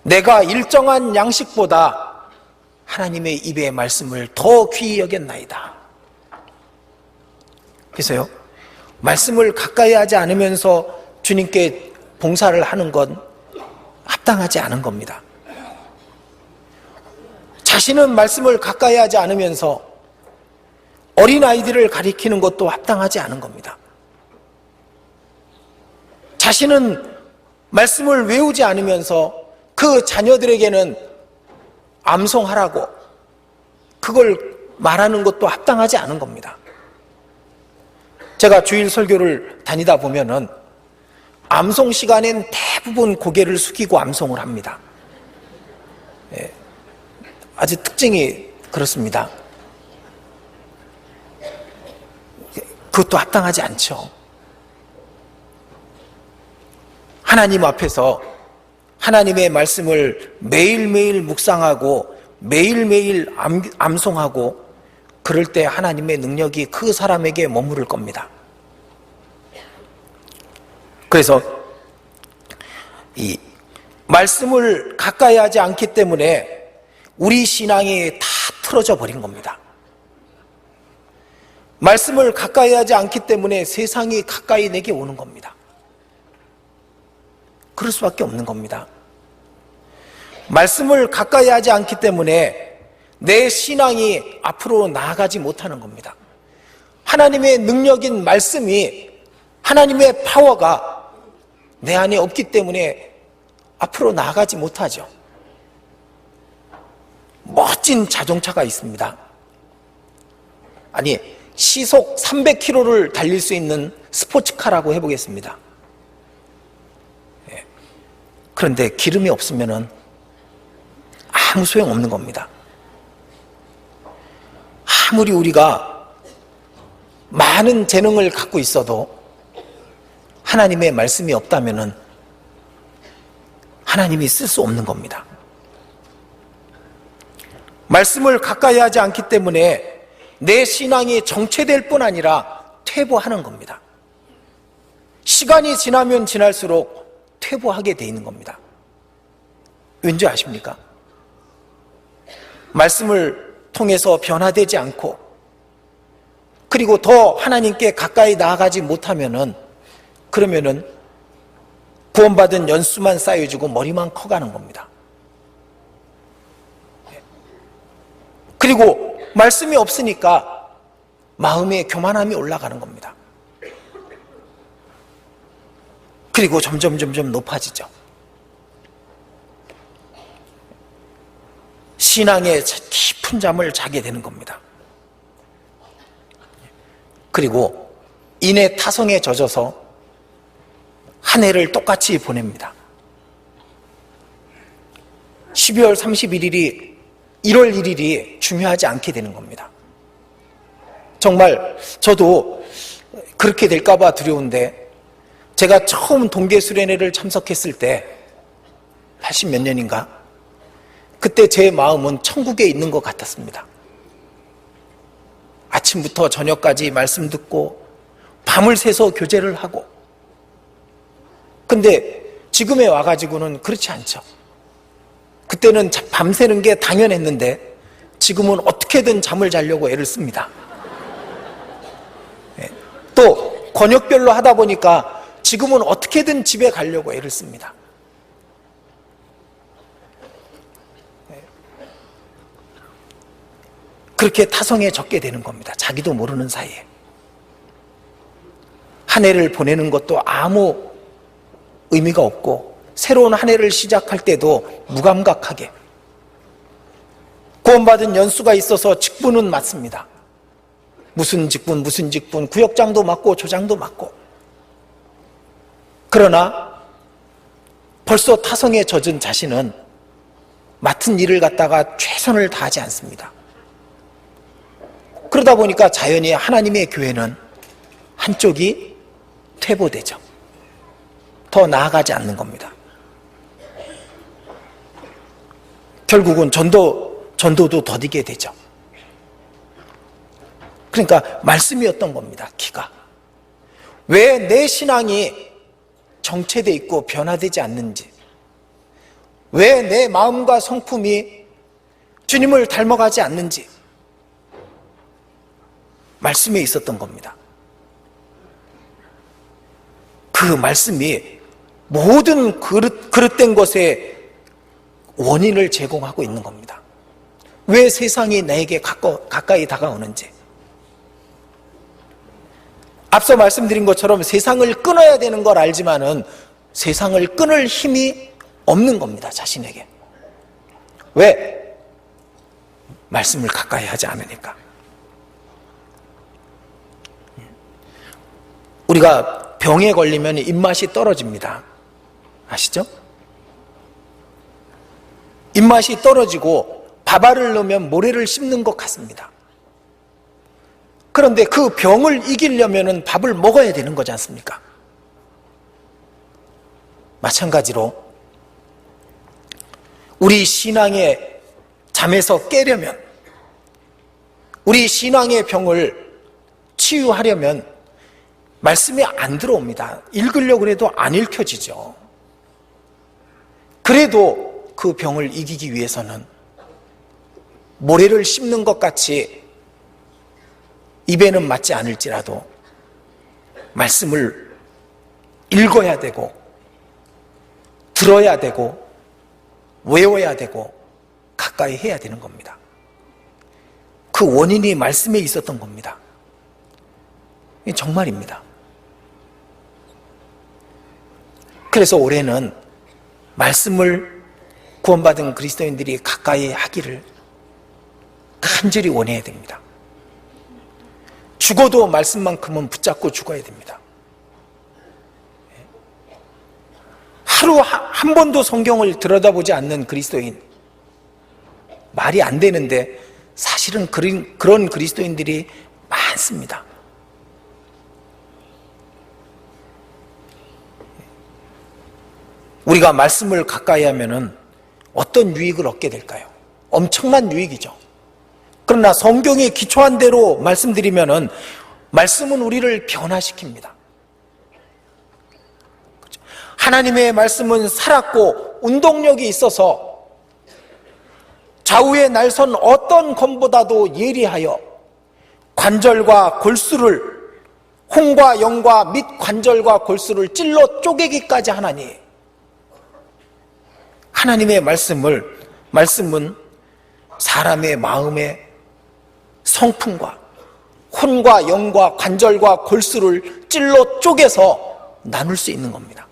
내가 일정한 양식보다 하나님의 입의 말씀을 더 귀히 여겼나이다. 그래서요, 말씀을 가까이 하지 않으면서 주님께 봉사를 하는 건 합당하지 않은 겁니다. 자신은 말씀을 가까이 하지 않으면서 어린아이들을 가리키는 것도 합당하지 않은 겁니다. 자신은 말씀을 외우지 않으면서 그 자녀들에게는 암송하라고 그걸 말하는 것도 합당하지 않은 겁니다. 제가 주일 설교를 다니다 보면은 암송 시간엔 대부분 고개를 숙이고 암송을 합니다. 아주 특징이 그렇습니다. 그것도 합당하지 않죠. 하나님 앞에서 하나님의 말씀을 매일매일 묵상하고 매일매일 암송하고 그럴 때 하나님의 능력이 그 사람에게 머무를 겁니다. 그래서 이 말씀을 가까이 하지 않기 때문에 우리 신앙이 다 틀어져 버린 겁니다. 말씀을 가까이 하지 않기 때문에 세상이 가까이 내게 오는 겁니다. 그럴 수밖에 없는 겁니다. 말씀을 가까이 하지 않기 때문에 내 신앙이 앞으로 나아가지 못하는 겁니다. 하나님의 능력인 말씀이, 하나님의 파워가 내 안에 없기 때문에 앞으로 나아가지 못하죠. 멋진 자동차가 있습니다. 아니, 시속 300km를 달릴 수 있는 스포츠카라고 해보겠습니다. 그런데 기름이 없으면 아무 소용없는 겁니다. 아무리 우리가 많은 재능을 갖고 있어도 하나님의 말씀이 없다면 하나님이 쓸 수 없는 겁니다. 말씀을 가까이 하지 않기 때문에 내 신앙이 정체될 뿐 아니라 퇴보하는 겁니다. 시간이 지나면 지날수록 퇴보하게 돼 있는 겁니다. 왠지 아십니까? 말씀을 통해서 변화되지 않고 그리고 더 하나님께 가까이 나아가지 못하면은 그러면은 구원받은 연수만 쌓여지고 머리만 커가는 겁니다. 그리고 말씀이 없으니까 마음에 교만함이 올라가는 겁니다. 그리고 점점 높아지죠. 신앙의 깊은 잠을 자게 되는 겁니다. 그리고 인해 타성에 젖어서 한 해를 똑같이 보냅니다. 12월 31일이 1월 1일이 중요하지 않게 되는 겁니다. 정말 저도 그렇게 될까봐 두려운데 제가 처음 동계수련회를 참석했을 때 80 몇 년인가? 그때 제 마음은 천국에 있는 것 같았습니다. 아침부터 저녁까지 말씀 듣고 밤을 새서 교제를 하고 근데 지금에 와가지고는 그렇지 않죠. 그때는 밤새는 게 당연했는데 지금은 어떻게든 잠을 자려고 애를 씁니다. 또 권역별로 하다 보니까 지금은 어떻게든 집에 가려고 애를 씁니다. 그렇게 타성에 젖게 되는 겁니다. 자기도 모르는 사이에. 한 해를 보내는 것도 아무 의미가 없고 새로운 한 해를 시작할 때도 무감각하게 구원받은 연수가 있어서 직분은 맞습니다. 무슨 직분, 구역장도 맡고 조장도 맡고. 그러나 벌써 타성에 젖은 자신은 맡은 일을 갖다가 최선을 다하지 않습니다. 그러다 보니까 자연히 하나님의 교회는 한쪽이 퇴보되죠. 더 나아가지 않는 겁니다. 결국은 전도도 더디게 되죠. 그러니까 말씀이었던 겁니다. 기가. 왜 내 신앙이 정체되어 있고 변화되지 않는지, 왜 내 마음과 성품이 주님을 닮아가지 않는지 말씀에 있었던 겁니다. 그 말씀이 모든 그릇된 것에 원인을 제공하고 있는 겁니다. 왜 세상이 나에게 가까이 다가오는지. 앞서 말씀드린 것처럼 세상을 끊어야 되는 걸 알지만은 세상을 끊을 힘이 없는 겁니다. 자신에게. 왜? 말씀을 가까이 하지 않으니까. 우리가 병에 걸리면 입맛이 떨어집니다. 아시죠? 입맛이 떨어지고 밥알을 넣으면 모래를 씹는 것 같습니다. 그런데 그 병을 이기려면 밥을 먹어야 되는 거지 않습니까? 마찬가지로 우리 신앙의 잠에서 깨려면, 우리 신앙의 병을 치유하려면 말씀이 안 들어옵니다. 읽으려고 해도 안 읽혀지죠. 그래도 그 병을 이기기 위해서는 모래를 씹는 것 같이 입에는 맞지 않을지라도 말씀을 읽어야 되고, 들어야 되고, 외워야 되고, 가까이 해야 되는 겁니다. 그 원인이 말씀에 있었던 겁니다. 정말입니다. 그래서 올해는 말씀을 구원받은 그리스도인들이 가까이 하기를 간절히 원해야 됩니다. 죽어도 말씀만큼은 붙잡고 죽어야 됩니다. 하루 한 번도 성경을 들여다보지 않는 그리스도인, 말이 안 되는데 사실은 그런 그리스도인들이 많습니다. 우리가 말씀을 가까이 하면은 어떤 유익을 얻게 될까요? 엄청난 유익이죠. 그러나 성경에 기초한 대로 말씀드리면은 말씀은 우리를 변화시킵니다. 하나님의 말씀은 살았고 운동력이 있어서 좌우에 날선 어떤 검보다도 예리하여 관절과 골수를, 홍과 영과 및 관절과 골수를 찔러 쪼개기까지 하나니, 하나님의 말씀은 사람의 마음의 성품과 혼과 영과 관절과 골수를 찔러 쪼개서 나눌 수 있는 겁니다.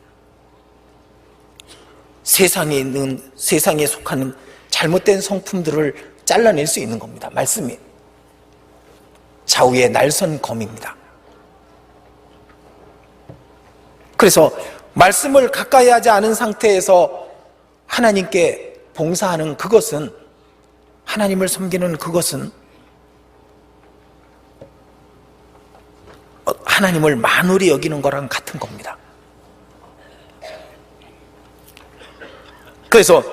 세상에 속하는 잘못된 성품들을 잘라낼 수 있는 겁니다. 말씀이 좌우의 날선 검입니다. 그래서 말씀을 가까이 하지 않은 상태에서 하나님께 봉사하는 그것은, 하나님을 섬기는 그것은 하나님을 만홀히 여기는 거랑 같은 겁니다. 그래서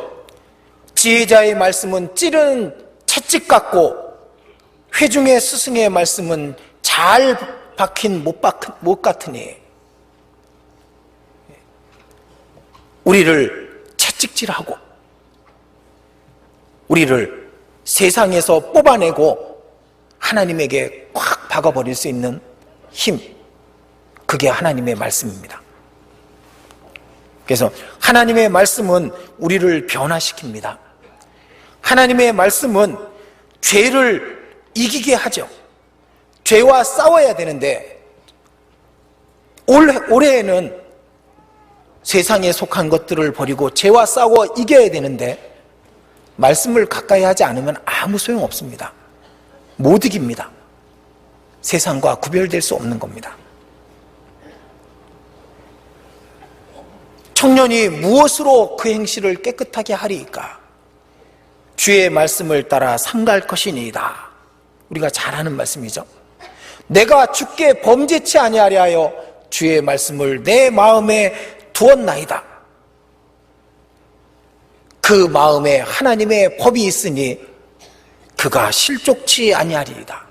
지혜자의 말씀은 찌르는 채찍 같고 회중의 스승의 말씀은 잘 박힌 못 같으니 우리를 채찍질하고 우리를 세상에서 뽑아내고 하나님에게 꽉 박아버릴 수 있는 힘, 그게 하나님의 말씀입니다. 그래서 하나님의 말씀은 우리를 변화시킵니다. 하나님의 말씀은 죄를 이기게 하죠. 죄와 싸워야 되는데 올해에는 세상에 속한 것들을 버리고 죄와 싸워 이겨야 되는데 말씀을 가까이 하지 않으면 아무 소용없습니다. 못 이깁니다. 세상과 구별될 수 없는 겁니다. 청년이 무엇으로 그 행실을 깨끗하게 하리이까? 주의 말씀을 따라 삼갈 것이니이다. 우리가 잘 아는 말씀이죠. 내가 주께 범죄치 아니하려 하여 주의 말씀을 내 마음에 두었나이다. 그 마음에 하나님의 법이 있으니 그가 실족치 아니하리이다.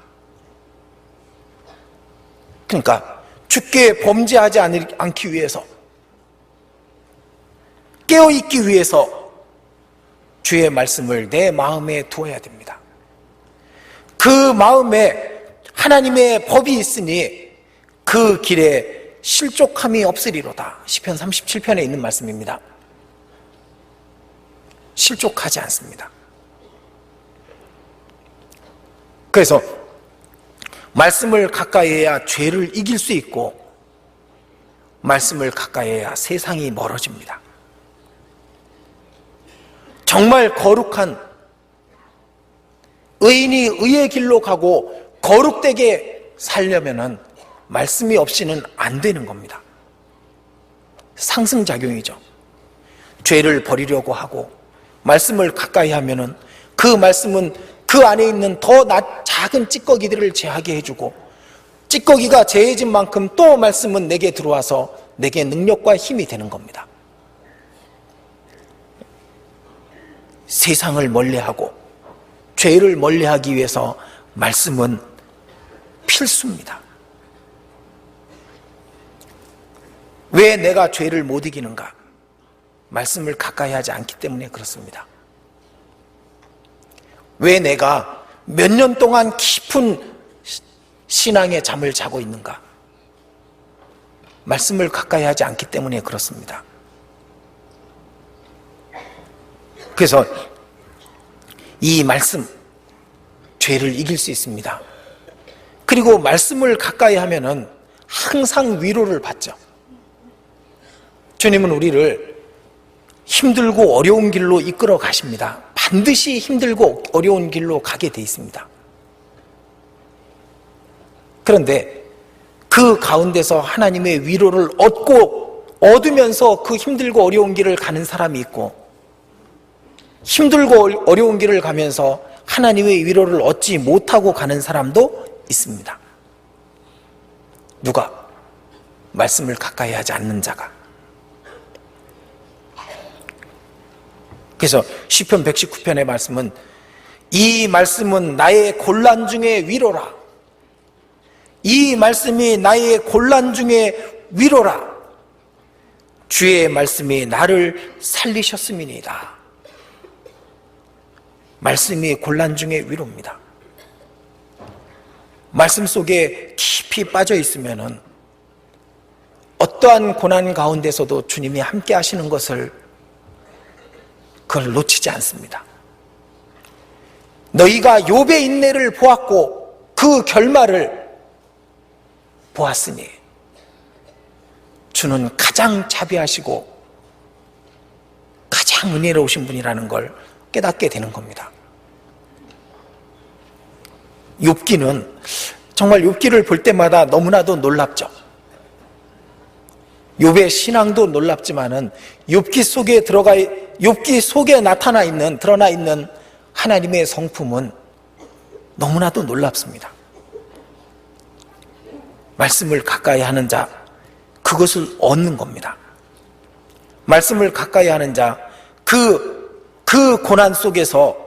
그러니까 주께 범죄하지 않기 위해서, 깨어있기 위해서 주의 말씀을 내 마음에 두어야 됩니다. 그 마음에 하나님의 법이 있으니 그 길에 실족함이 없으리로다. 시편 37편에 있는 말씀입니다. 실족하지 않습니다. 그래서 말씀을 가까이 해야 죄를 이길 수 있고, 말씀을 가까이 해야 세상이 멀어집니다. 정말 거룩한 의인이 의의 길로 가고 거룩되게 살려면은 말씀이 없이는 안 되는 겁니다. 상승작용이죠. 죄를 버리려고 하고 말씀을 가까이 하면은 그 말씀은 그 안에 있는 더 작은 찌꺼기들을 제하게 해주고, 찌꺼기가 제해진 만큼 또 말씀은 내게 들어와서 내게 능력과 힘이 되는 겁니다. 세상을 멀리하고 죄를 멀리하기 위해서 말씀은 필수입니다. 왜 내가 죄를 못 이기는가? 말씀을 가까이 하지 않기 때문에 그렇습니다. 왜 내가 몇 년 동안 깊은 신앙의 잠을 자고 있는가? 말씀을 가까이 하지 않기 때문에 그렇습니다. 그래서 이 말씀, 죄를 이길 수 있습니다. 그리고 말씀을 가까이 하면은 항상 위로를 받죠. 주님은 우리를 힘들고 어려운 길로 이끌어 가십니다. 반드시 힘들고 어려운 길로 가게 돼 있습니다. 그런데 그 가운데서 하나님의 위로를 얻으면서 그 힘들고 어려운 길을 가는 사람이 있고, 힘들고 어려운 길을 가면서 하나님의 위로를 얻지 못하고 가는 사람도 있습니다. 누가? 말씀을 가까이 하지 않는 자가. 그래서 시편 119편의 말씀은, 이 말씀은 나의 곤란 중에 위로라. 이 말씀이 나의 곤란 중에 위로라. 주의 말씀이 나를 살리셨음이니이다. 말씀이 곤란 중에 위로입니다. 말씀 속에 깊이 빠져 있으면은 어떠한 고난 가운데서도 주님이 함께 하시는 것을 그걸 놓치지 않습니다. 너희가 욥의 인내를 보았고 그 결말을 보았으니 주는 가장 자비하시고 가장 은혜로우신 분이라는 걸 깨닫게 되는 겁니다. 욥기는 정말 욥기를 볼 때마다 너무나도 놀랍죠. 욥의 신앙도 놀랍지만은 욥기 속에 드러나 있는 하나님의 성품은 너무나도 놀랍습니다. 말씀을 가까이 하는 자, 그것을 얻는 겁니다. 말씀을 가까이 하는 자, 그 고난 속에서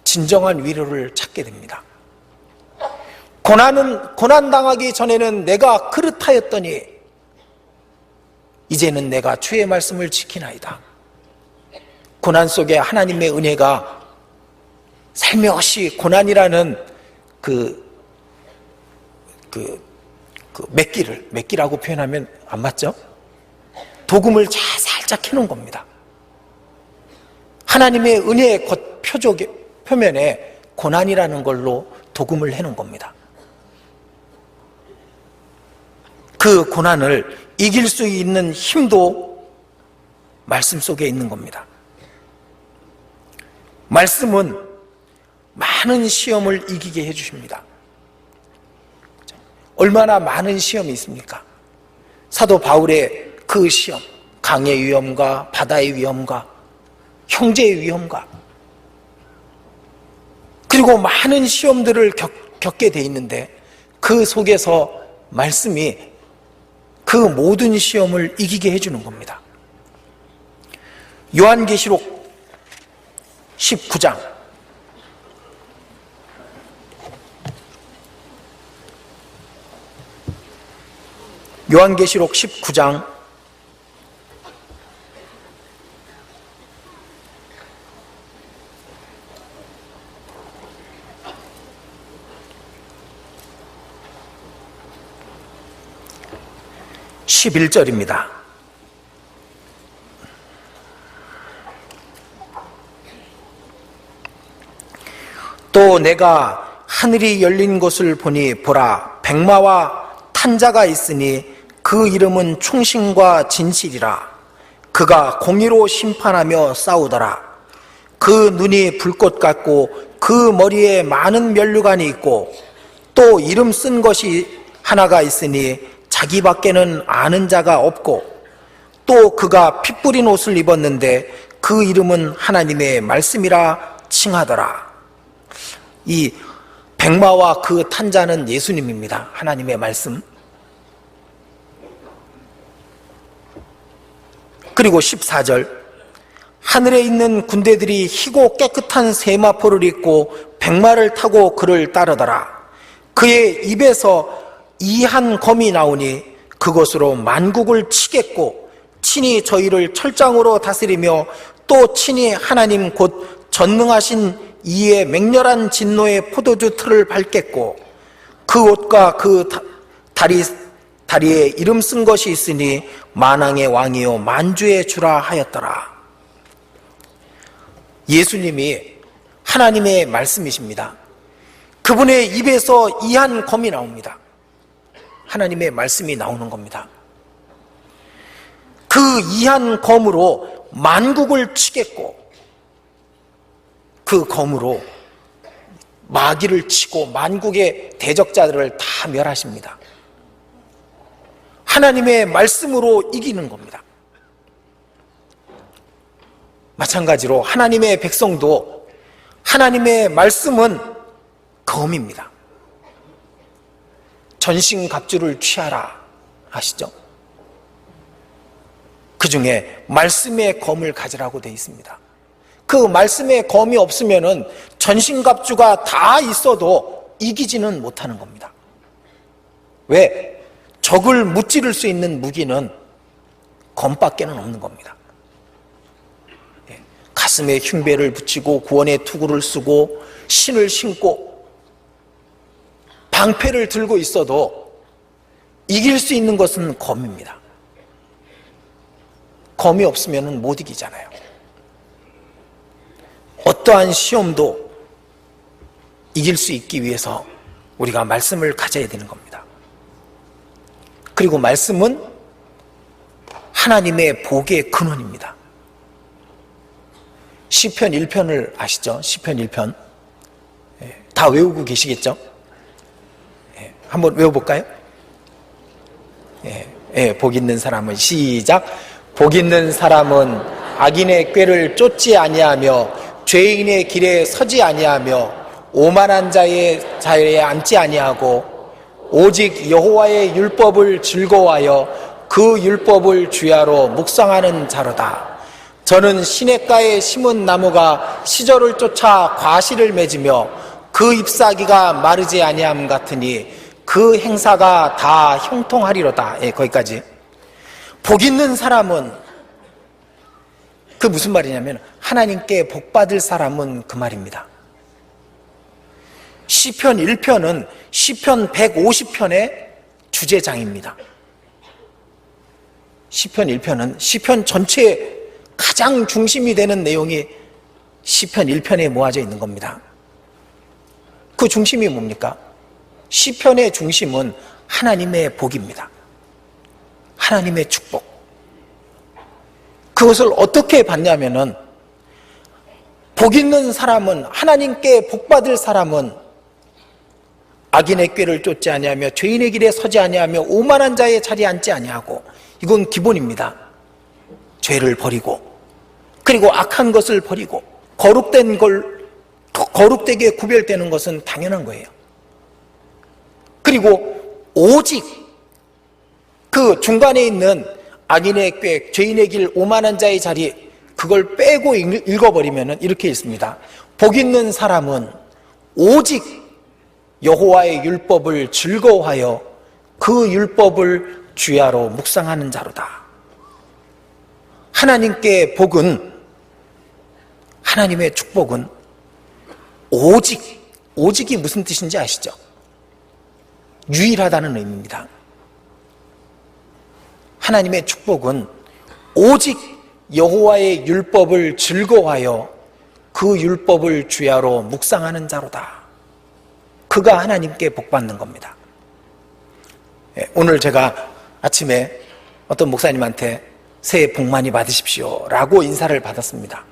진정한 위로를 찾게 됩니다. 고난 당하기 전에는 내가 그릇하였더니 이제는 내가 주의 말씀을 지키나이다. 고난 속에 하나님의 은혜가 살며시, 고난이라는 맥기라고 표현하면 안 맞죠? 도금을 살짝 해놓은 겁니다. 하나님의 은혜의 표면에 고난이라는 걸로 도금을 해놓은 겁니다. 그 고난을 이길 수 있는 힘도 말씀 속에 있는 겁니다. 말씀은 많은 시험을 이기게 해주십니다. 얼마나 많은 시험이 있습니까? 사도 바울의 그 시험, 강의 위험과 바다의 위험과 형제의 위험과 그리고 많은 시험들을 겪게 돼 있는데 그 속에서 말씀이 그 모든 시험을 이기게 해주는 겁니다. 요한계시록 19장 요한계시록 19장 11절입니다. 또 내가 하늘이 열린 것을 보니 보라 백마와 탄자가 있으니 그 이름은 충신과 진실이라. 그가 공의로 심판하며 싸우더라. 그 눈이 불꽃 같고 그 머리에 많은 면류관이 있고 또 이름 쓴 것이 하나가 있으니 자기밖에는 아는 자가 없고 또 그가 피 뿌린 옷을 입었는데 그 이름은 하나님의 말씀이라 칭하더라. 이 백마와 그 탄자는 예수님입니다. 하나님의 말씀. 그리고 14절 하늘에 있는 군대들이 희고 깨끗한 세마포를 입고 백마를 타고 그를 따르더라. 그의 입에서 이한 검이 나오니 그것으로 만국을 치겠고 친히 저희를 철장으로 다스리며 또 친히 하나님 곧 전능하신 이의 맹렬한 진노의 포도주 틀을 밟겠고 그 옷과 그 다리에 이름 쓴 것이 있으니 만왕의 왕이요 만주의 주라 하였더라. 예수님이 하나님의 말씀이십니다. 그분의 입에서 이한 검이 나옵니다. 하나님의 말씀이 나오는 겁니다. 그 이한 검으로 만국을 치겠고 그 검으로 마귀를 치고 만국의 대적자들을 다 멸하십니다. 하나님의 말씀으로 이기는 겁니다. 마찬가지로 하나님의 백성도 하나님의 말씀은 검입니다. 전신갑주를 취하라 아시죠? 그 중에 말씀의 검을 가지라고 되어 있습니다. 그 말씀의 검이 없으면은 전신갑주가 다 있어도 이기지는 못하는 겁니다. 왜? 적을 무찌를 수 있는 무기는 검밖에는 없는 겁니다. 가슴에 흉배를 붙이고 구원의 투구를 쓰고 신을 신고 방패를 들고 있어도 이길 수 있는 것은 검입니다. 검이 없으면 못 이기잖아요. 어떠한 시험도 이길 수 있기 위해서 우리가 말씀을 가져야 되는 겁니다. 그리고 말씀은 하나님의 복의 근원입니다. 시편 1편을 아시죠? 시편 1편 다 외우고 계시겠죠? 한번 외워볼까요? 복 있는 사람은 시작. 복 있는 사람은 악인의 꾀를 쫓지 아니하며 죄인의 길에 서지 아니하며 오만한 자의 자리에 앉지 아니하고 오직 여호와의 율법을 즐거워하여 그 율법을 주야로 묵상하는 자로다. 저는 시냇가에 심은 나무가 시절을 쫓아 과실을 맺으며 그 잎사귀가 마르지 아니함 같으니 그 행사가 다 형통하리로다. 거기까지. 복 있는 사람은 그 무슨 말이냐면 하나님께 복받을 사람은 그 말입니다. 시편 1편은 시편 150편의 주제장입니다. 시편 1편은 시편 전체의 가장 중심이 되는 내용이 시편 1편에 모아져 있는 겁니다. 그 중심이 뭡니까? 시편의 중심은 하나님의 복입니다. 하나님의 축복. 그것을 어떻게 받냐면은 복 있는 사람은 하나님께 복받을 사람은 악인의 꾀를 쫓지 아니하며 죄인의 길에 서지 아니하며 오만한 자의 자리에 앉지 아니하고, 이건 기본입니다. 죄를 버리고, 그리고 악한 것을 버리고, 거룩되게 구별되는 것은 당연한 거예요. 그리고 오직 그 중간에 있는 악인의 꾀, 죄인의 길, 오만한 자의 자리, 그걸 빼고 읽어버리면 이렇게 있습니다. 복 있는 사람은 오직 여호와의 율법을 즐거워하여 그 율법을 주야로 묵상하는 자로다. 하나님께 복은, 하나님의 축복은 오직이 무슨 뜻인지 아시죠? 유일하다는 의미입니다. 하나님의 축복은 오직 여호와의 율법을 즐거워하여 그 율법을 주야로 묵상하는 자로다. 그가 하나님께 복받는 겁니다. 오늘 제가 아침에 어떤 목사님한테 새해 복 많이 받으십시오 라고 인사를 받았습니다.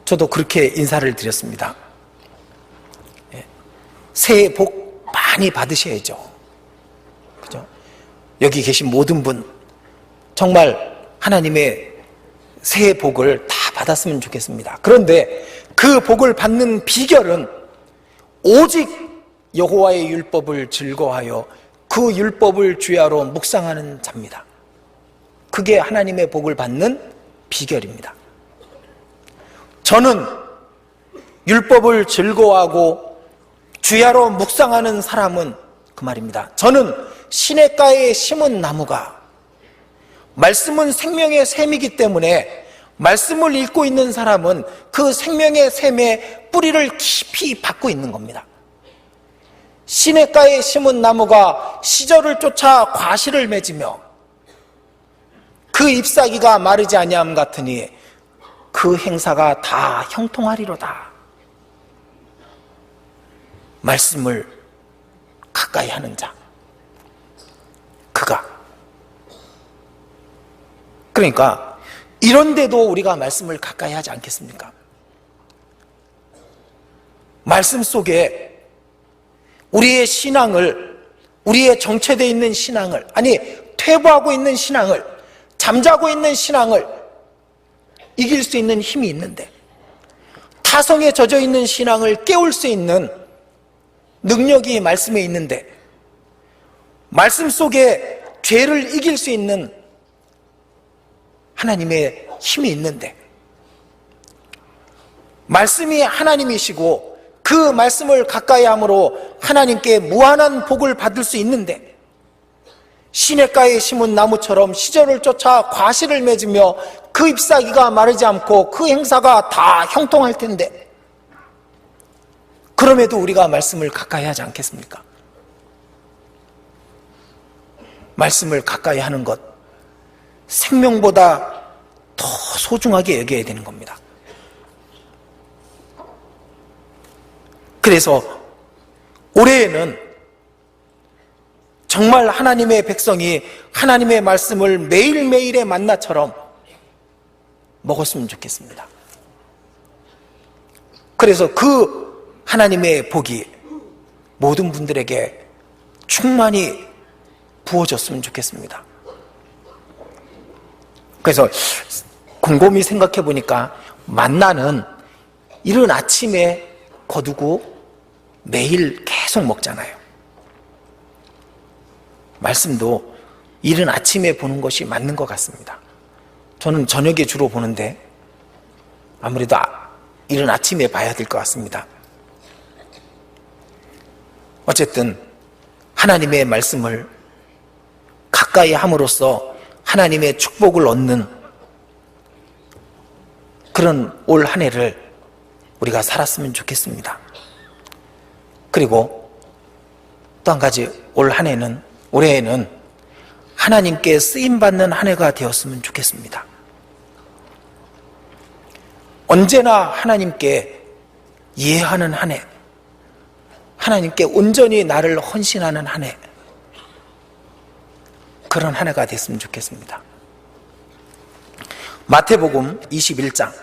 저도 그렇게 인사를 드렸습니다. 새해 복 많이 받으셔야죠. 그죠? 여기 계신 모든 분 정말 하나님의 새해 복을 다 받았으면 좋겠습니다. 그런데 그 복을 받는 비결은 오직 여호와의 율법을 즐거워하여 그 율법을 주야로 묵상하는 자입니다. 그게 하나님의 복을 받는 비결입니다. 저는 율법을 즐거워하고 주야로 묵상하는 사람은 그 말입니다. 저는 시냇가에 심은 나무가, 말씀은 생명의 샘이기 때문에 말씀을 읽고 있는 사람은 그 생명의 샘에 뿌리를 깊이 박고 있는 겁니다. 시냇가에 심은 나무가 시절을 쫓아 과실을 맺으며 그 잎사귀가 마르지 아니함 같으니 그 행사가 다 형통하리로다. 말씀을 가까이 하는 자, 그가. 그러니까 이런데도 우리가 말씀을 가까이 하지 않겠습니까? 말씀 속에 우리의 신앙을, 우리의 정체되어 있는 신앙을, 아니 퇴보하고 있는 신앙을, 잠자고 있는 신앙을 이길 수 있는 힘이 있는데, 타성에 젖어 있는 신앙을 깨울 수 있는 능력이 말씀에 있는데, 말씀 속에 죄를 이길 수 있는 하나님의 힘이 있는데, 말씀이 하나님이시고 그 말씀을 가까이 함으로 하나님께 무한한 복을 받을 수 있는데, 시냇가에 심은 나무처럼 시절을 쫓아 과실을 맺으며 그 잎사귀가 마르지 않고 그 행사가 다 형통할 텐데, 그럼에도 우리가 말씀을 가까이 하지 않겠습니까? 말씀을 가까이 하는 것, 생명보다 더 소중하게 여겨야 되는 겁니다. 그래서 올해에는 정말 하나님의 백성이 하나님의 말씀을 매일매일의 만나처럼 먹었으면 좋겠습니다. 그래서 그 하나님의 복이 모든 분들에게 충만히 부어졌으면 좋겠습니다. 그래서 곰곰이 생각해 보니까 만나는 이른 아침에 거두고 매일 계속 먹잖아요. 말씀도 이른 아침에 보는 것이 맞는 것 같습니다. 저는 저녁에 주로 보는데 아무래도 이른 아침에 봐야 될 것 같습니다. 어쨌든 하나님의 말씀을 가까이 함으로써 하나님의 축복을 얻는 그런 올 한 해를 우리가 살았으면 좋겠습니다. 그리고 또 한 가지, 올해에는 하나님께 쓰임받는 한 해가 되었으면 좋겠습니다. 언제나 하나님께 이해하는 한 해, 하나님께 온전히 나를 헌신하는 한 해, 그런 한 해가 됐으면 좋겠습니다. 마태복음 21장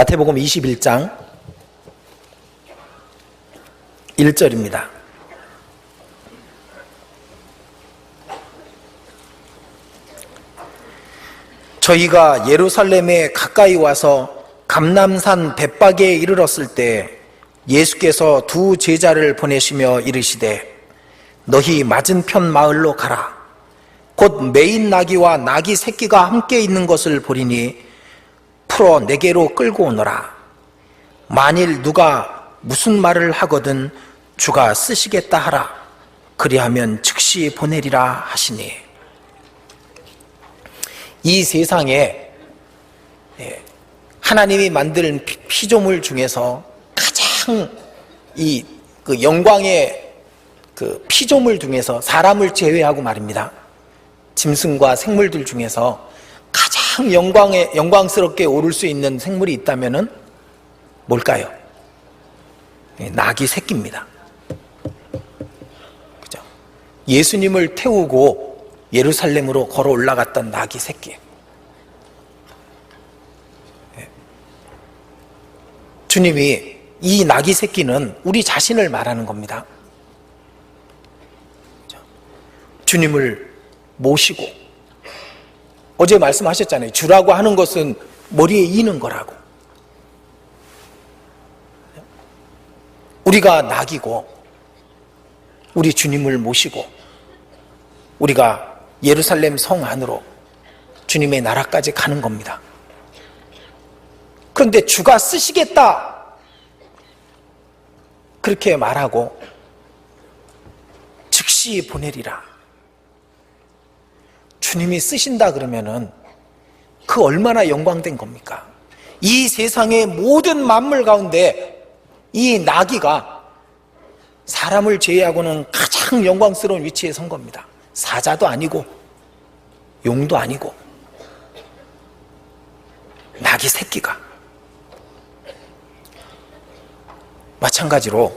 마태복음 21장 1절입니다. 저희가 예루살렘에 가까이 와서 감람산 벳박에 이르렀을 때 예수께서 두 제자를 보내시며 이르시되 너희 맞은편 마을로 가라. 곧 매인 나귀와 나귀 새끼가 함께 있는 것을 보리니 풀어 내게로 끌고 오너라. 만일 누가 무슨 말을 하거든 주가 쓰시겠다 하라. 그리하면 즉시 보내리라 하시니. 이 세상에 하나님이 만든 피조물 중에서 가장 그 영광의 그 피조물 중에서 사람을 제외하고 말입니다. 짐승과 생물들 중에서 가장 영광스럽게 오를 수 있는 생물이 있다면은 뭘까요? 나귀 새끼입니다. 그죠? 예수님을 태우고 예루살렘으로 걸어 올라갔던 나귀 새끼. 주님이 이 나귀 새끼는 우리 자신을 말하는 겁니다. 주님을 모시고, 어제 말씀하셨잖아요. 주라고 하는 것은 머리에 이는 거라고. 우리가 나귀고 우리 주님을 모시고 우리가 예루살렘 성 안으로 주님의 나라까지 가는 겁니다. 그런데 주가 쓰시겠다 그렇게 말하고 즉시 보내리라. 주님이 쓰신다 그러면은 그 얼마나 영광된 겁니까? 이 세상의 모든 만물 가운데 이 나귀가 사람을 제외하고는 가장 영광스러운 위치에 선 겁니다. 사자도 아니고 용도 아니고 나귀 새끼가. 마찬가지로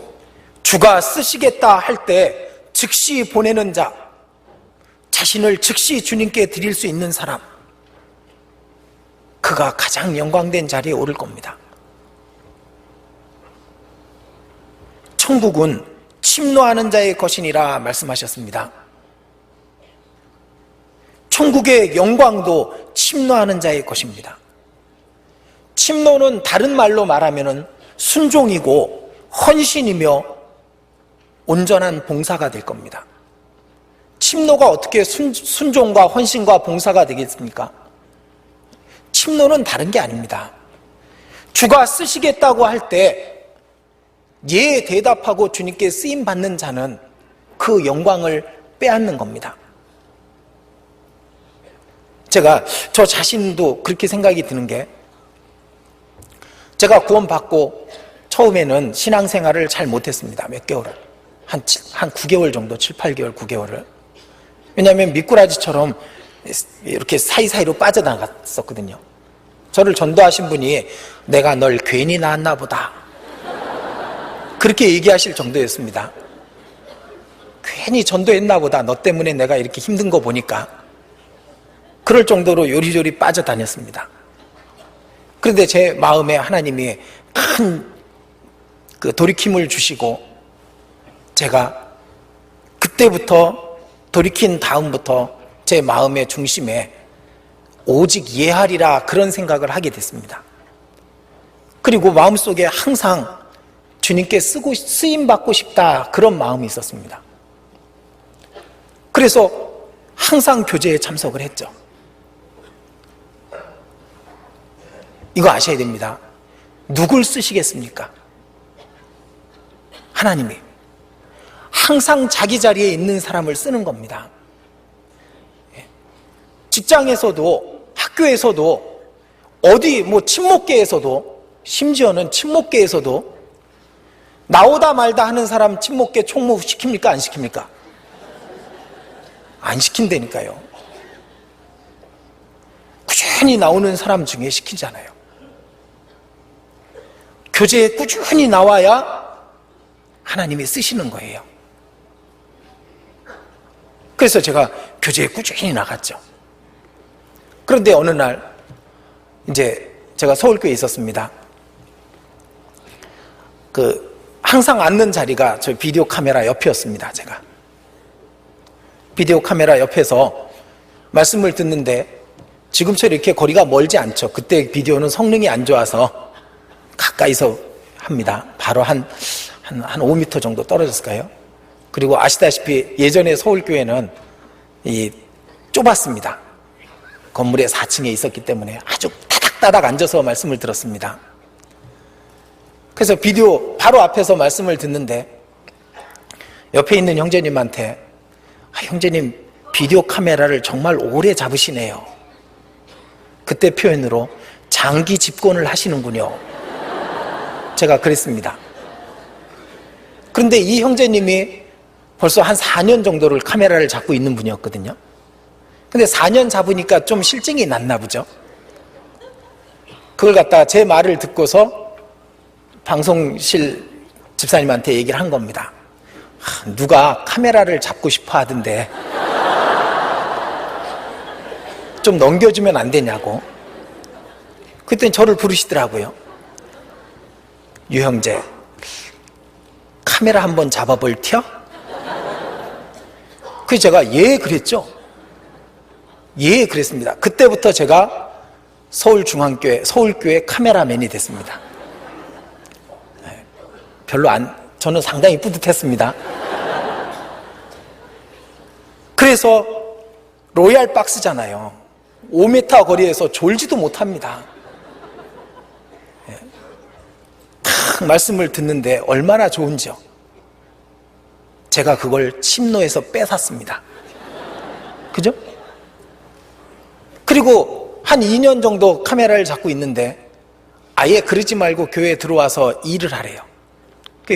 주가 쓰시겠다 할 때 즉시 보내는 자, 자신을 즉시 주님께 드릴 수 있는 사람, 그가 가장 영광된 자리에 오를 겁니다. 천국은 침노하는 자의 것이니라 말씀하셨습니다. 천국의 영광도 침노하는 자의 것입니다. 침노는 다른 말로 말하면 순종이고 헌신이며 온전한 봉사가 될 겁니다. 침노가 어떻게 순종과 헌신과 봉사가 되겠습니까? 침노는 다른 게 아닙니다. 주가 쓰시겠다고 할 때 예 대답하고 주님께 쓰임 받는 자는 그 영광을 빼앗는 겁니다. 제가 저 자신도 그렇게 생각이 드는 게, 제가 구원받고 처음에는 신앙생활을 잘 못했습니다. 몇 개월을. 한 9개월 정도, 7, 8개월, 9개월을. 왜냐하면 미꾸라지처럼 이렇게 사이사이로 빠져나갔었거든요. 저를 전도하신 분이 내가 널 괜히 낳았나 보다, 그렇게 얘기하실 정도였습니다. 괜히 전도했나 보다, 너 때문에 내가 이렇게 힘든 거 보니까. 그럴 정도로 요리조리 빠져다녔습니다. 그런데 제 마음에 하나님이 큰 그 돌이킴을 주시고, 제가 그때부터 돌이킨 다음부터 제 마음의 중심에 오직 예하리라 그런 생각을 하게 됐습니다. 그리고 마음속에 항상 주님께 쓰임받고 싶다 그런 마음이 있었습니다. 그래서 항상 교제에 참석을 했죠. 이거 아셔야 됩니다. 누굴 쓰시겠습니까? 하나님이. 항상 자기 자리에 있는 사람을 쓰는 겁니다. 직장에서도, 학교에서도, 어디 친목계에서도, 심지어는 친목계에서도 나오다 말다 하는 사람 친목계 총무 시킵니까? 안 시킵니까? 안 시킨다니까요. 꾸준히 나오는 사람 중에 시키잖아요. 교제에 꾸준히 나와야 하나님이 쓰시는 거예요. 그래서 제가 교제에 꾸준히 나갔죠. 그런데 어느 날, 이제 제가 서울교회에 있었습니다. 항상 앉는 자리가 저 비디오 카메라 옆이었습니다. 제가 비디오 카메라 옆에서 말씀을 듣는데 지금처럼 이렇게 거리가 멀지 않죠. 그때 비디오는 성능이 안 좋아서 가까이서 합니다. 바로 한 5m 정도 떨어졌을까요? 그리고 아시다시피 예전에 서울교회는 좁았습니다. 건물의 4층에 있었기 때문에 아주 따닥따닥 앉아서 말씀을 들었습니다. 그래서 비디오 바로 앞에서 말씀을 듣는데 옆에 있는 형제님한테 형제님 비디오 카메라를 정말 오래 잡으시네요. 그때 표현으로 장기 집권을 하시는군요. 제가 그랬습니다. 그런데 이 형제님이 벌써 한 4년 정도를 카메라를 잡고 있는 분이었거든요. 근데 4년 잡으니까 좀 실증이 났나 보죠. 그걸 갖다가 제 말을 듣고서 방송실 집사님한테 얘기를 한 겁니다. 누가 카메라를 잡고 싶어 하던데 좀 넘겨주면 안 되냐고. 그랬더니 저를 부르시더라고요. 유 형제, 카메라 한번 잡아볼 텨? 그래서 제가 예 그랬죠. 예 그랬습니다. 그때부터 제가 서울교회 카메라맨이 됐습니다. 저는 상당히 뿌듯했습니다. 그래서 로얄 박스잖아요. 5m 거리에서 졸지도 못합니다. 탁 말씀을 듣는데 얼마나 좋은지요. 제가 그걸 침노에서 뺏었습니다. 그죠? 그리고 한 2년 정도 카메라를 잡고 있는데 아예 그러지 말고 교회에 들어와서 일을 하래요.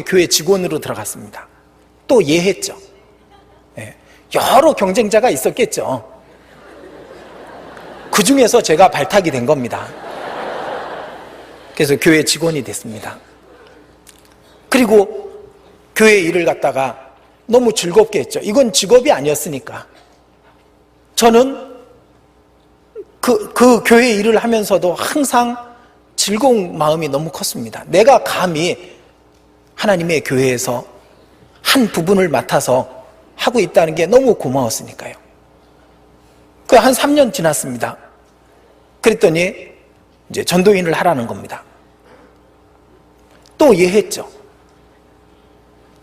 교회 직원으로 들어갔습니다. 또 예했죠. 여러 경쟁자가 있었겠죠. 그 중에서 제가 발탁이 된 겁니다. 그래서 교회 직원이 됐습니다. 그리고 교회 일을 갖다가 너무 즐겁게 했죠. 이건 직업이 아니었으니까. 저는 그 교회 일을 하면서도 항상 즐거운 마음이 너무 컸습니다. 내가 감히 하나님의 교회에서 한 부분을 맡아서 하고 있다는 게 너무 고마웠으니까요. 한 3년 지났습니다. 그랬더니 이제 전도인을 하라는 겁니다. 또 예했죠.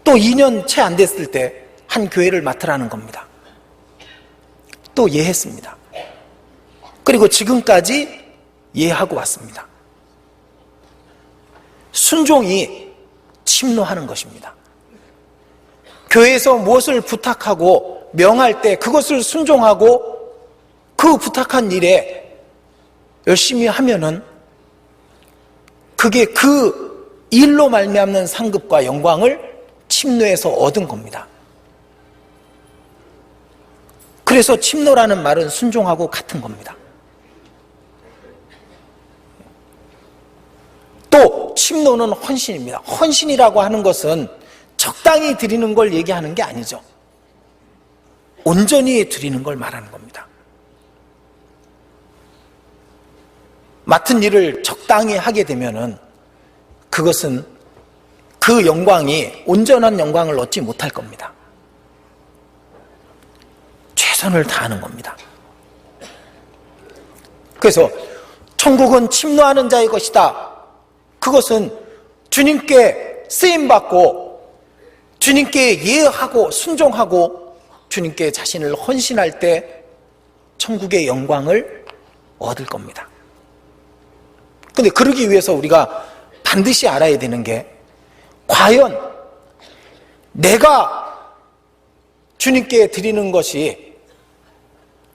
또 2년 채 안 됐을 때 한 교회를 맡으라는 겁니다. 또 예했습니다. 그리고 지금까지 예하고 왔습니다. 순종이 침노하는 것입니다. 교회에서 무엇을 부탁하고 명할 때 그것을 순종하고 그 부탁한 일에 열심히 하면은 그게 그 일로 말미암는 상급과 영광을 침노에서 얻은 겁니다. 그래서 침노라는 말은 순종하고 같은 겁니다. 또 침노는 헌신입니다. 헌신이라고 하는 것은 적당히 드리는 걸 얘기하는 게 아니죠. 온전히 드리는 걸 말하는 겁니다. 맡은 일을 적당히 하게 되면은 그것은 그 영광이 온전한 영광을 얻지 못할 겁니다. 최선을 다하는 겁니다. 그래서 천국은 침노하는 자의 것이다. 그것은 주님께 쓰임받고 주님께 예하고 순종하고 주님께 자신을 헌신할 때 천국의 영광을 얻을 겁니다. 그런데 그러기 위해서 우리가 반드시 알아야 되는 게 과연 내가 주님께 드리는 것이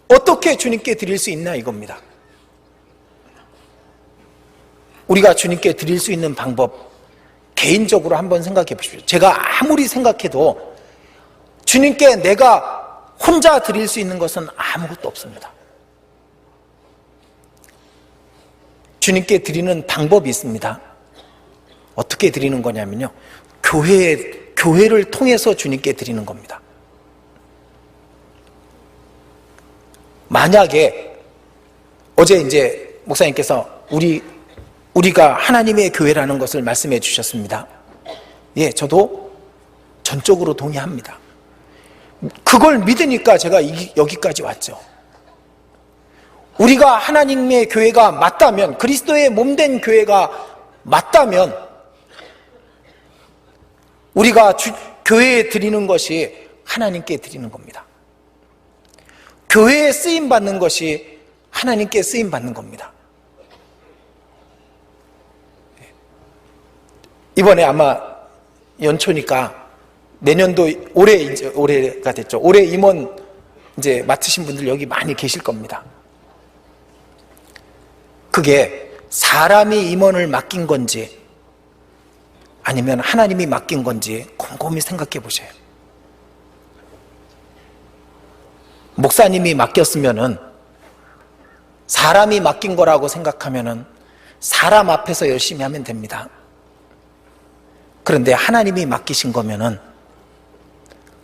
어떻게 주님께 드릴 수 있나 이겁니다. 우리가 주님께 드릴 수 있는 방법 개인적으로 한번 생각해 보십시오. 제가 아무리 생각해도 주님께 내가 혼자 드릴 수 있는 것은 아무것도 없습니다. 주님께 드리는 방법이 있습니다. 어떻게 드리는 거냐면요, 교회를 통해서 주님께 드리는 겁니다. 만약에 어제 이제 목사님께서 우리가 하나님의 교회라는 것을 말씀해 주셨습니다. 예, 저도 전적으로 동의합니다. 그걸 믿으니까 제가 여기까지 왔죠. 우리가 하나님의 교회가 맞다면, 그리스도의 몸된 교회가 맞다면, 우리가 교회에 드리는 것이 하나님께 드리는 겁니다. 교회에 쓰임받는 것이 하나님께 쓰임받는 겁니다. 이번에 아마 연초니까 내년도 올해가 됐죠. 올해 임원 이제 맡으신 분들 여기 많이 계실 겁니다. 그게 사람이 임원을 맡긴 건지 아니면 하나님이 맡긴 건지 곰곰이 생각해 보세요. 목사님이 맡겼으면은, 사람이 맡긴 거라고 생각하면은 사람 앞에서 열심히 하면 됩니다. 그런데 하나님이 맡기신 거면은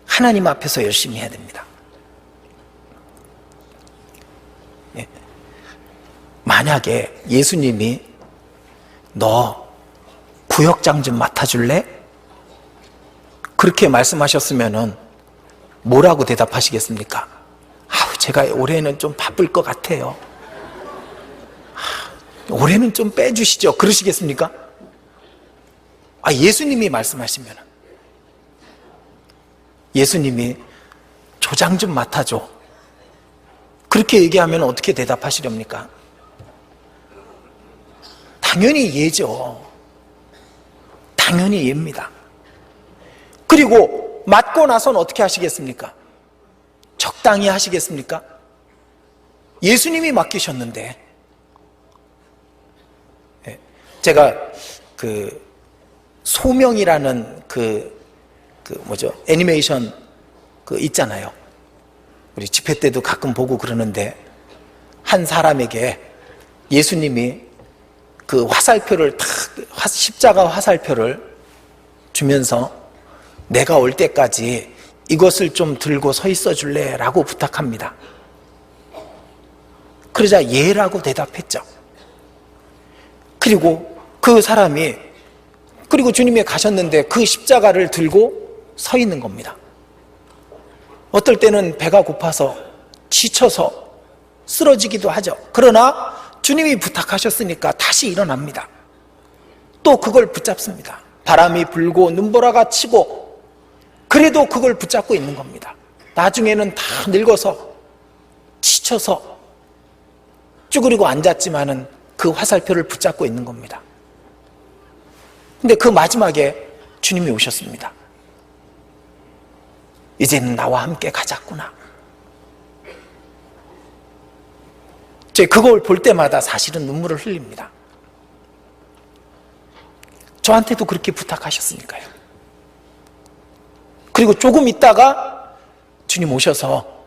하나님 앞에서 열심히 해야 됩니다. 예. 만약에 예수님이 너 구역장 좀 맡아줄래? 그렇게 말씀하셨으면은 뭐라고 대답하시겠습니까? 아우, 제가 올해는 좀 바쁠 것 같아요. 올해는 좀 빼주시죠. 그러시겠습니까? 예수님이 말씀하시면, 예수님이 조장 좀 맡아줘, 그렇게 얘기하면 어떻게 대답하시렵니까? 당연히 예죠. 당연히 예입니다. 그리고 맡고 나선 어떻게 하시겠습니까? 적당히 하시겠습니까? 예수님이 맡기셨는데. 제가 소명이라는 애니메이션 있잖아요. 우리 집회 때도 가끔 보고 그러는데, 한 사람에게 예수님이 화살표를 십자가 화살표를 주면서 내가 올 때까지 이것을 좀 들고 서 있어 줄래? 라고 부탁합니다. 그러자 예라고 대답했죠. 그리고 그 사람이, 그리고 주님이 가셨는데 그 십자가를 들고 서 있는 겁니다. 어떨 때는 배가 고파서 지쳐서 쓰러지기도 하죠. 그러나 주님이 부탁하셨으니까 다시 일어납니다. 또 그걸 붙잡습니다. 바람이 불고 눈보라가 치고 그래도 그걸 붙잡고 있는 겁니다. 나중에는 다 늙어서 지쳐서 쭈그리고 앉았지만은 그 화살표를 붙잡고 있는 겁니다. 근데 그 마지막에 주님이 오셨습니다. 이제는 나와 함께 가자꾸나. 제가 그걸 볼 때마다 사실은 눈물을 흘립니다. 저한테도 그렇게 부탁하셨으니까요. 그리고 조금 있다가 주님 오셔서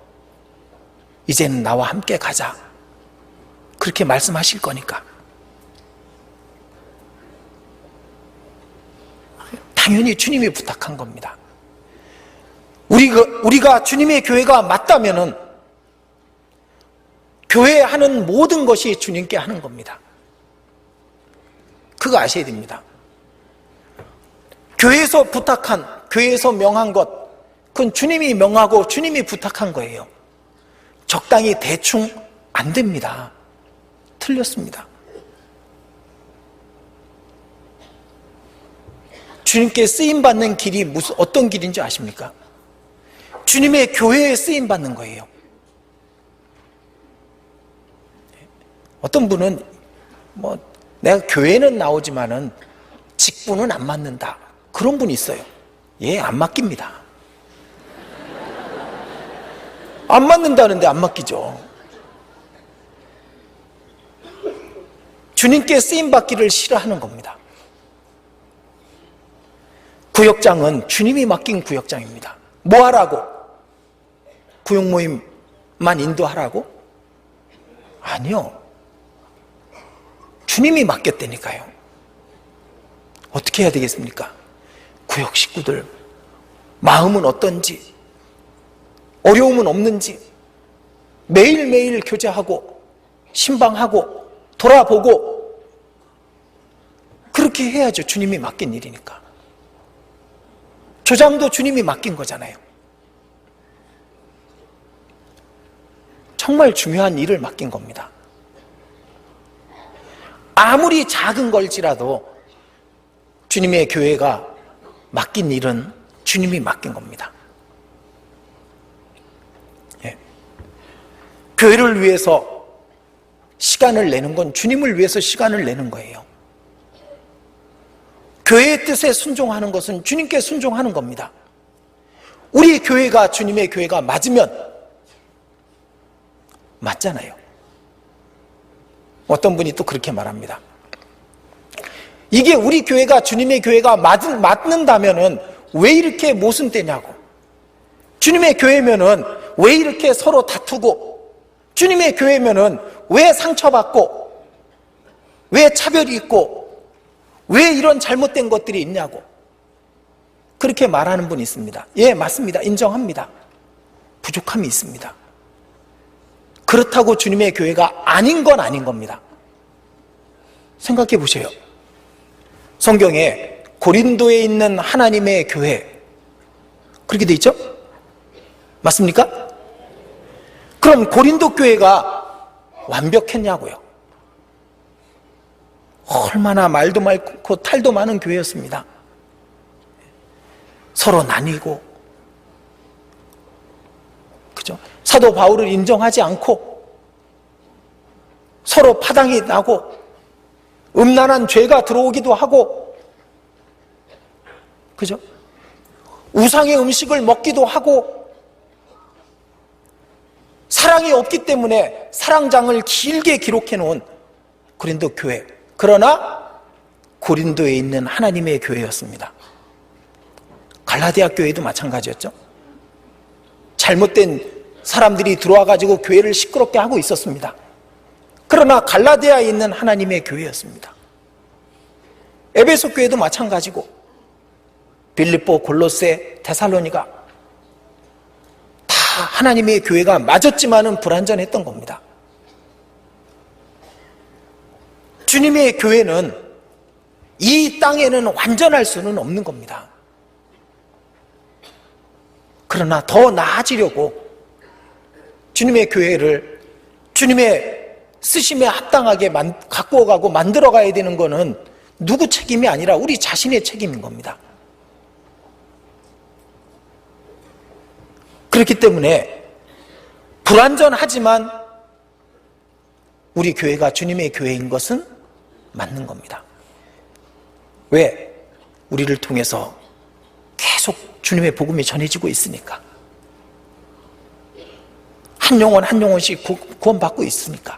이제는 나와 함께 가자, 그렇게 말씀하실 거니까 당연히 주님이 부탁한 겁니다. 우리가 주님의 교회가 맞다면은 교회에 하는 모든 것이 주님께 하는 겁니다. 그거 아셔야 됩니다. 교회에서 부탁한, 교회에서 명한 것, 그건 주님이 명하고 주님이 부탁한 거예요. 적당히 대충 안 됩니다. 틀렸습니다. 주님께 쓰임받는 길이 어떤 길인지 아십니까? 주님의 교회에 쓰임받는 거예요. 어떤 분은 내가 교회는 나오지만은 직분은 안 맡는다, 그런 분이 있어요. 안 맡깁니다. 안 맡는다는데 안 맡기죠. 주님께 쓰임받기를 싫어하는 겁니다. 구역장은 주님이 맡긴 구역장입니다. 뭐 하라고? 구역 모임만 인도하라고? 아니요. 주님이 맡겼다니까요. 어떻게 해야 되겠습니까? 구역 식구들 마음은 어떤지, 어려움은 없는지 매일매일 교제하고 신방하고 돌아보고 그렇게 해야죠. 주님이 맡긴 일이니까. 조장도 주님이 맡긴 거잖아요. 정말 중요한 일을 맡긴 겁니다. 아무리 작은 걸지라도 주님의 교회가 맡긴 일은 주님이 맡긴 겁니다. 예. 교회를 위해서 시간을 내는 건 주님을 위해서 시간을 내는 거예요. 교회의 뜻에 순종하는 것은 주님께 순종하는 겁니다. 우리 교회가 주님의 교회가 맞으면 맞잖아요. 어떤 분이 또 그렇게 말합니다. 이게 우리 교회가 주님의 교회가 맞는다면은 왜 이렇게 모순되냐고. 주님의 교회면은 왜 이렇게 서로 다투고, 주님의 교회면은 왜 상처받고, 왜 차별이 있고, 왜 이런 잘못된 것들이 있냐고. 그렇게 말하는 분이 있습니다. 예, 맞습니다. 인정합니다. 부족함이 있습니다. 그렇다고 주님의 교회가 아닌 건 아닌 겁니다. 생각해 보세요. 성경에 고린도에 있는 하나님의 교회, 그렇게 돼 있죠? 맞습니까? 그럼 고린도 교회가 완벽했냐고요? 얼마나 말도 많고 탈도 많은 교회였습니다. 서로 나뉘고, 그죠? 사도 바울을 인정하지 않고 서로 파당이 나고 음란한 죄가 들어오기도 하고, 그죠? 우상의 음식을 먹기도 하고, 사랑이 없기 때문에 사랑장을 길게 기록해 놓은 고린도 교회. 그러나 고린도에 있는 하나님의 교회였습니다. 갈라디아 교회도 마찬가지였죠. 잘못된 사람들이 들어와 가지고 교회를 시끄럽게 하고 있었습니다. 그러나 갈라디아에 있는 하나님의 교회였습니다. 에베소 교회도 마찬가지고, 빌립보, 골로새, 데살로니가 다 하나님의 교회가 맞았지만은 불완전했던 겁니다. 주님의 교회는 이 땅에는 완전할 수는 없는 겁니다. 그러나 더 나아지려고 주님의 교회를 주님의 쓰심에 합당하게 갖고 가고 만들어 가야 되는 것은 누구 책임이 아니라 우리 자신의 책임인 겁니다. 그렇기 때문에 불완전하지만 우리 교회가 주님의 교회인 것은 맞는 겁니다. 왜? 우리를 통해서 계속 주님의 복음이 전해지고 있으니까. 한 영혼 한 영혼씩 구원받고 있으니까.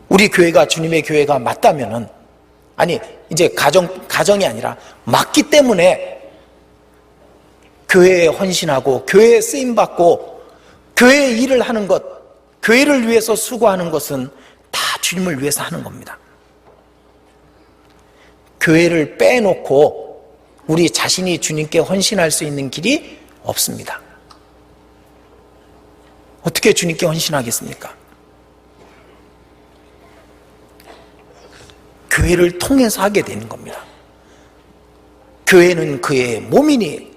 우리 교회가 주님의 교회가 맞다면은, 아니 이제 가정이 아니라 맞기 때문에 교회에 헌신하고 교회에 쓰임받고 교회의 일을 하는 것, 교회를 위해서 수고하는 것은 다 주님을 위해서 하는 겁니다. 교회를 빼놓고 우리 자신이 주님께 헌신할 수 있는 길이 없습니다. 어떻게 주님께 헌신하겠습니까? 교회를 통해서 하게 되는 겁니다. 교회는 그의 몸이니,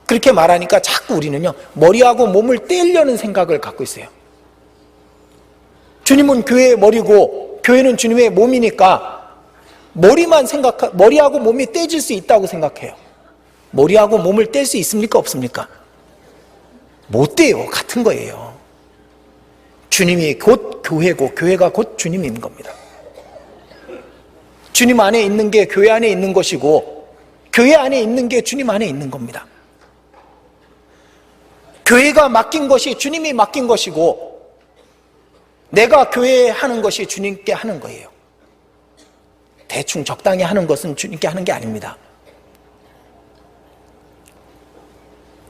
그렇게 말하니까 자꾸 우리는요, 머리하고 몸을 떼려는 생각을 갖고 있어요. 주님은 교회의 머리고 교회는 주님의 몸이니까 머리하고 몸이 떼질 수 있다고 생각해요. 머리하고 몸을 뗄 수 있습니까? 없습니까? 못 떼요. 같은 거예요. 주님이 곧 교회고 교회가 곧 주님인 겁니다. 주님 안에 있는 게 교회 안에 있는 것이고 교회 안에 있는 게 주님 안에 있는 겁니다. 교회가 맡긴 것이 주님이 맡긴 것이고 내가 교회에 하는 것이 주님께 하는 거예요. 대충 적당히 하는 것은 주님께 하는 게 아닙니다.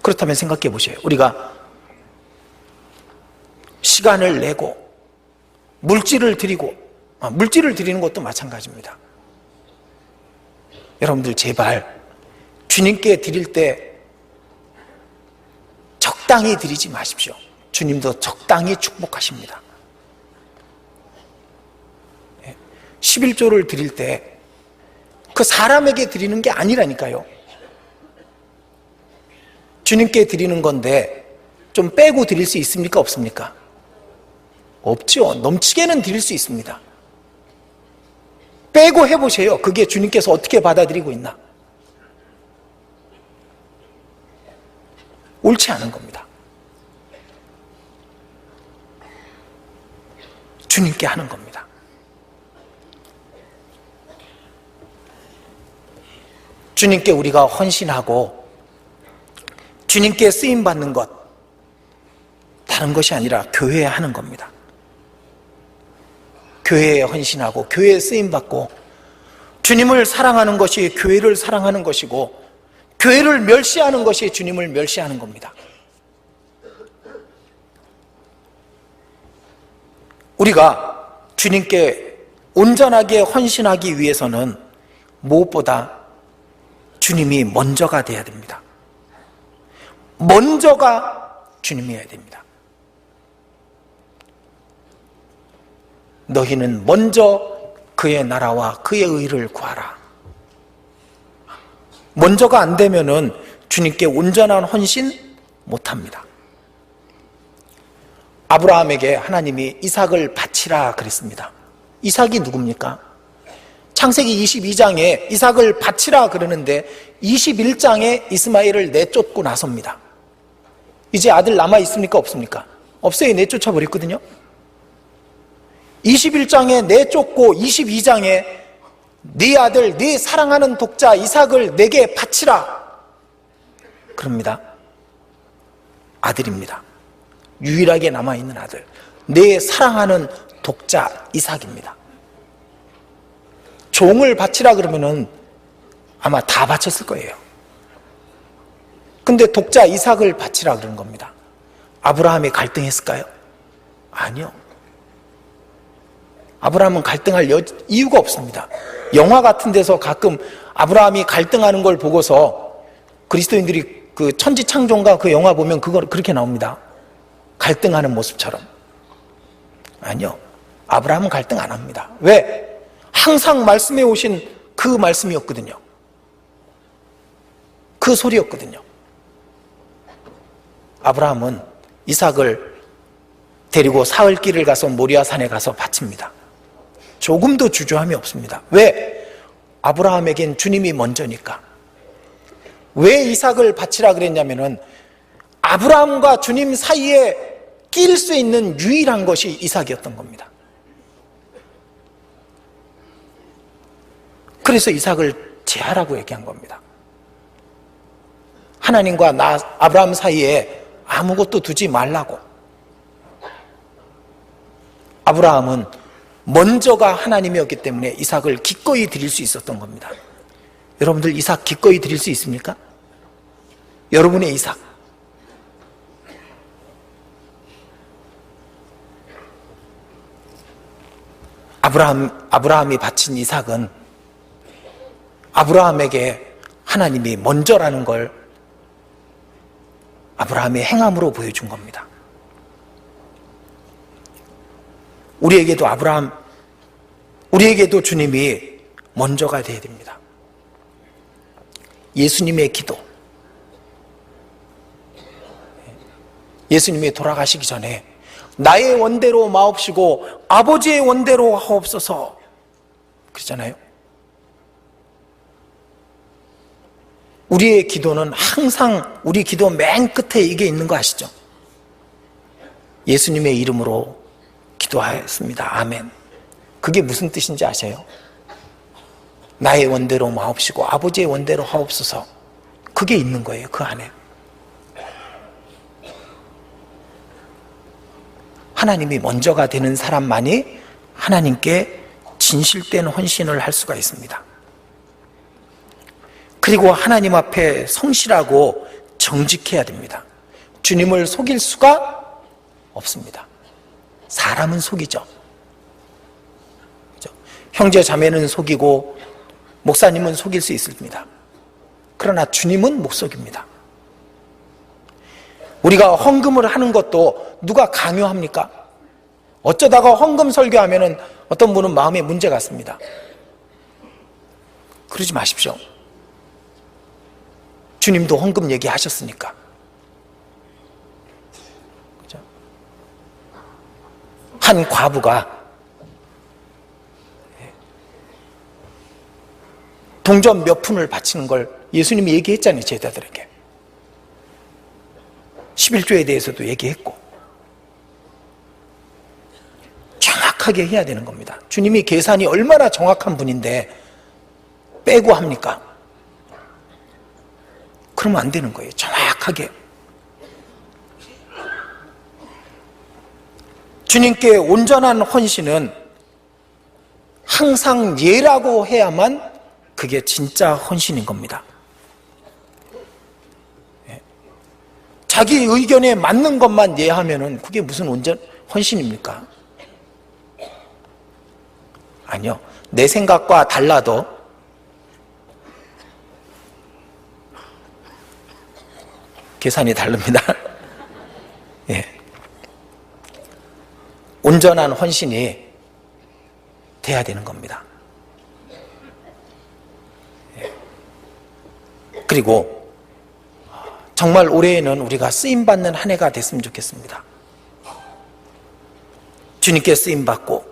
그렇다면 생각해 보세요. 우리가 시간을 내고 물질을 드리는 것도 마찬가지입니다. 여러분들 제발 주님께 드릴 때 적당히 드리지 마십시오. 주님도 적당히 축복하십니다. 11조를 드릴 때 그 사람에게 드리는 게 아니라니까요. 주님께 드리는 건데 좀 빼고 드릴 수 있습니까? 없습니까? 없죠. 넘치게는 드릴 수 있습니다. 빼고 해보세요. 그게 주님께서 어떻게 받아들이고 있나? 옳지 않은 겁니다. 주님께 하는 겁니다. 주님께 우리가 헌신하고 주님께 쓰임받는 것, 다른 것이 아니라 교회에 하는 겁니다. 교회에 헌신하고 교회에 쓰임받고 주님을 사랑하는 것이 교회를 사랑하는 것이고 교회를 멸시하는 것이 주님을 멸시하는 겁니다. 우리가 주님께 온전하게 헌신하기 위해서는 무엇보다 주님이 먼저가 돼야 됩니다. 먼저가 주님이어야 됩니다. 너희는 먼저 그의 나라와 그의 의를 구하라. 먼저가 안 되면은 주님께 온전한 헌신 못합니다. 아브라함에게 하나님이 이삭을 바치라 그랬습니다. 이삭이 누굽니까? 창세기 22장에 이삭을 바치라 그러는데 21장에 이스마엘을 내쫓고 나섭니다. 이제 아들 남아 있습니까? 없습니까? 없어요. 내쫓아 버렸거든요. 21장에 내쫓고 22장에 네 아들, 네 사랑하는 독자 이삭을 내게 바치라 그럽니다. 아들입니다. 유일하게 남아있는 아들, 내 사랑하는 독자 이삭입니다. 종을 바치라 그러면은 아마 다 바쳤을 거예요. 근데 독자 이삭을 바치라 그런 겁니다. 아브라함이 갈등했을까요? 아니요. 아브라함은 갈등할 이유가 없습니다. 영화 같은 데서 가끔 아브라함이 갈등하는 걸 보고서 그리스도인들이 그 천지창조인가 그 영화 보면 그렇게 나옵니다. 갈등하는 모습처럼. 아니요. 아브라함은 갈등 안 합니다. 왜? 항상 말씀해 오신 그 말씀이었거든요. 그 소리였거든요. 아브라함은 이삭을 데리고 사흘길을 가서 모리아산에 가서 바칩니다. 조금도 주저함이 없습니다. 왜? 아브라함에겐 주님이 먼저니까. 왜 이삭을 바치라 그랬냐면은 아브라함과 주님 사이에 낄 수 있는 유일한 것이 이삭이었던 겁니다. 그래서 이삭을 제하라고 얘기한 겁니다. 하나님과 아브라함 사이에 아무것도 두지 말라고. 아브라함은 먼저가 하나님이었기 때문에 이삭을 기꺼이 드릴 수 있었던 겁니다. 여러분들 이삭 기꺼이 드릴 수 있습니까? 여러분의 이삭. 아브라함이 바친 이삭은 아브라함에게 하나님이 먼저라는 걸 아브라함의 행함으로 보여준 겁니다. 우리에게도 주님이 먼저가 되어야 됩니다. 예수님의 기도. 예수님이 돌아가시기 전에 나의 원대로 마옵시고 아버지의 원대로 하옵소서 그러잖아요. 우리의 기도는 항상 우리 기도 맨 끝에 이게 있는 거 아시죠? 예수님의 이름으로 기도하였습니다. 아멘. 그게 무슨 뜻인지 아세요? 나의 원대로 마옵시고 아버지의 원대로 하옵소서. 그게 있는 거예요. 그 안에. 하나님이 먼저가 되는 사람만이 하나님께 진실된 헌신을 할 수가 있습니다. 그리고 하나님 앞에 성실하고 정직해야 됩니다. 주님을 속일 수가 없습니다. 사람은 속이죠. 그렇죠? 형제 자매는 속이고 목사님은 속일 수 있습니다. 그러나 주님은 못 속입니다. 우리가 헌금을 하는 것도 누가 강요합니까? 어쩌다가 헌금 설교하면은 어떤 분은 마음에 문제가 있습니다. 그러지 마십시오. 주님도 헌금 얘기하셨으니까. 그죠? 한 과부가 동전 몇 푼을 바치는 걸 예수님이 얘기했잖아요, 제자들에게. 11조에 대해서도 얘기했고. 정확하게 해야 되는 겁니다. 주님이 계산이 얼마나 정확한 분인데 빼고 합니까? 그러면 안 되는 거예요. 정확하게. 주님께 온전한 헌신은 항상 예라고 해야만 그게 진짜 헌신인 겁니다. 자기 의견에 맞는 것만 예하면은 그게 무슨 온전 헌신입니까? 아니요. 내 생각과 달라도 계산이 다릅니다. 예. 온전한 헌신이 돼야 되는 겁니다. 예. 그리고 정말 올해에는 우리가 쓰임받는 한 해가 됐으면 좋겠습니다. 주님께 쓰임받고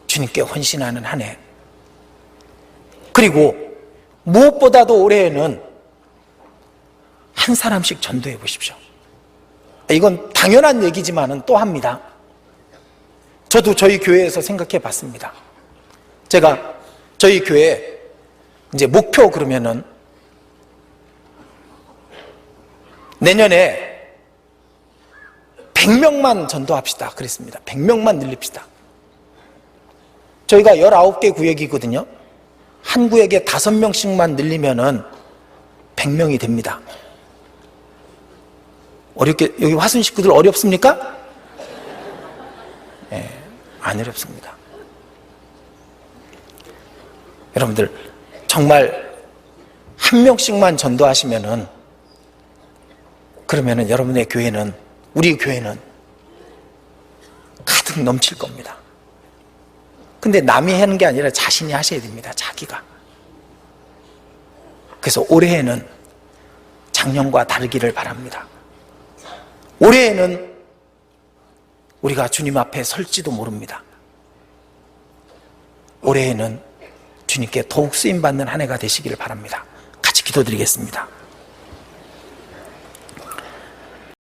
주님께 헌신하는 한 해. 그리고 무엇보다도 올해에는 한 사람씩 전도해 보십시오. 이건 당연한 얘기지만은 또 합니다. 저도 저희 교회에서 생각해 봤습니다. 제가 저희 교회 이제 목표 그러면은 내년에 100명만 전도합시다 그랬습니다. 100명만 늘립시다. 저희가 19개 구역이거든요. 한 구역에 5명씩만 늘리면은 100명이 됩니다. 어렵게, 여기 화순 식구들 어렵습니까? 네, 안 어렵습니다. 여러분들, 정말 한 명씩만 전도하시면은, 그러면은 여러분의 교회는, 우리 교회는 가득 넘칠 겁니다. 근데 남이 하는 게 아니라 자신이 하셔야 됩니다. 자기가. 그래서 올해에는 작년과 다르기를 바랍니다. 올해에는 우리가 주님 앞에 설지도 모릅니다. 올해에는 주님께 더욱 쓰임받는 한 해가 되시기를 바랍니다. 같이 기도드리겠습니다.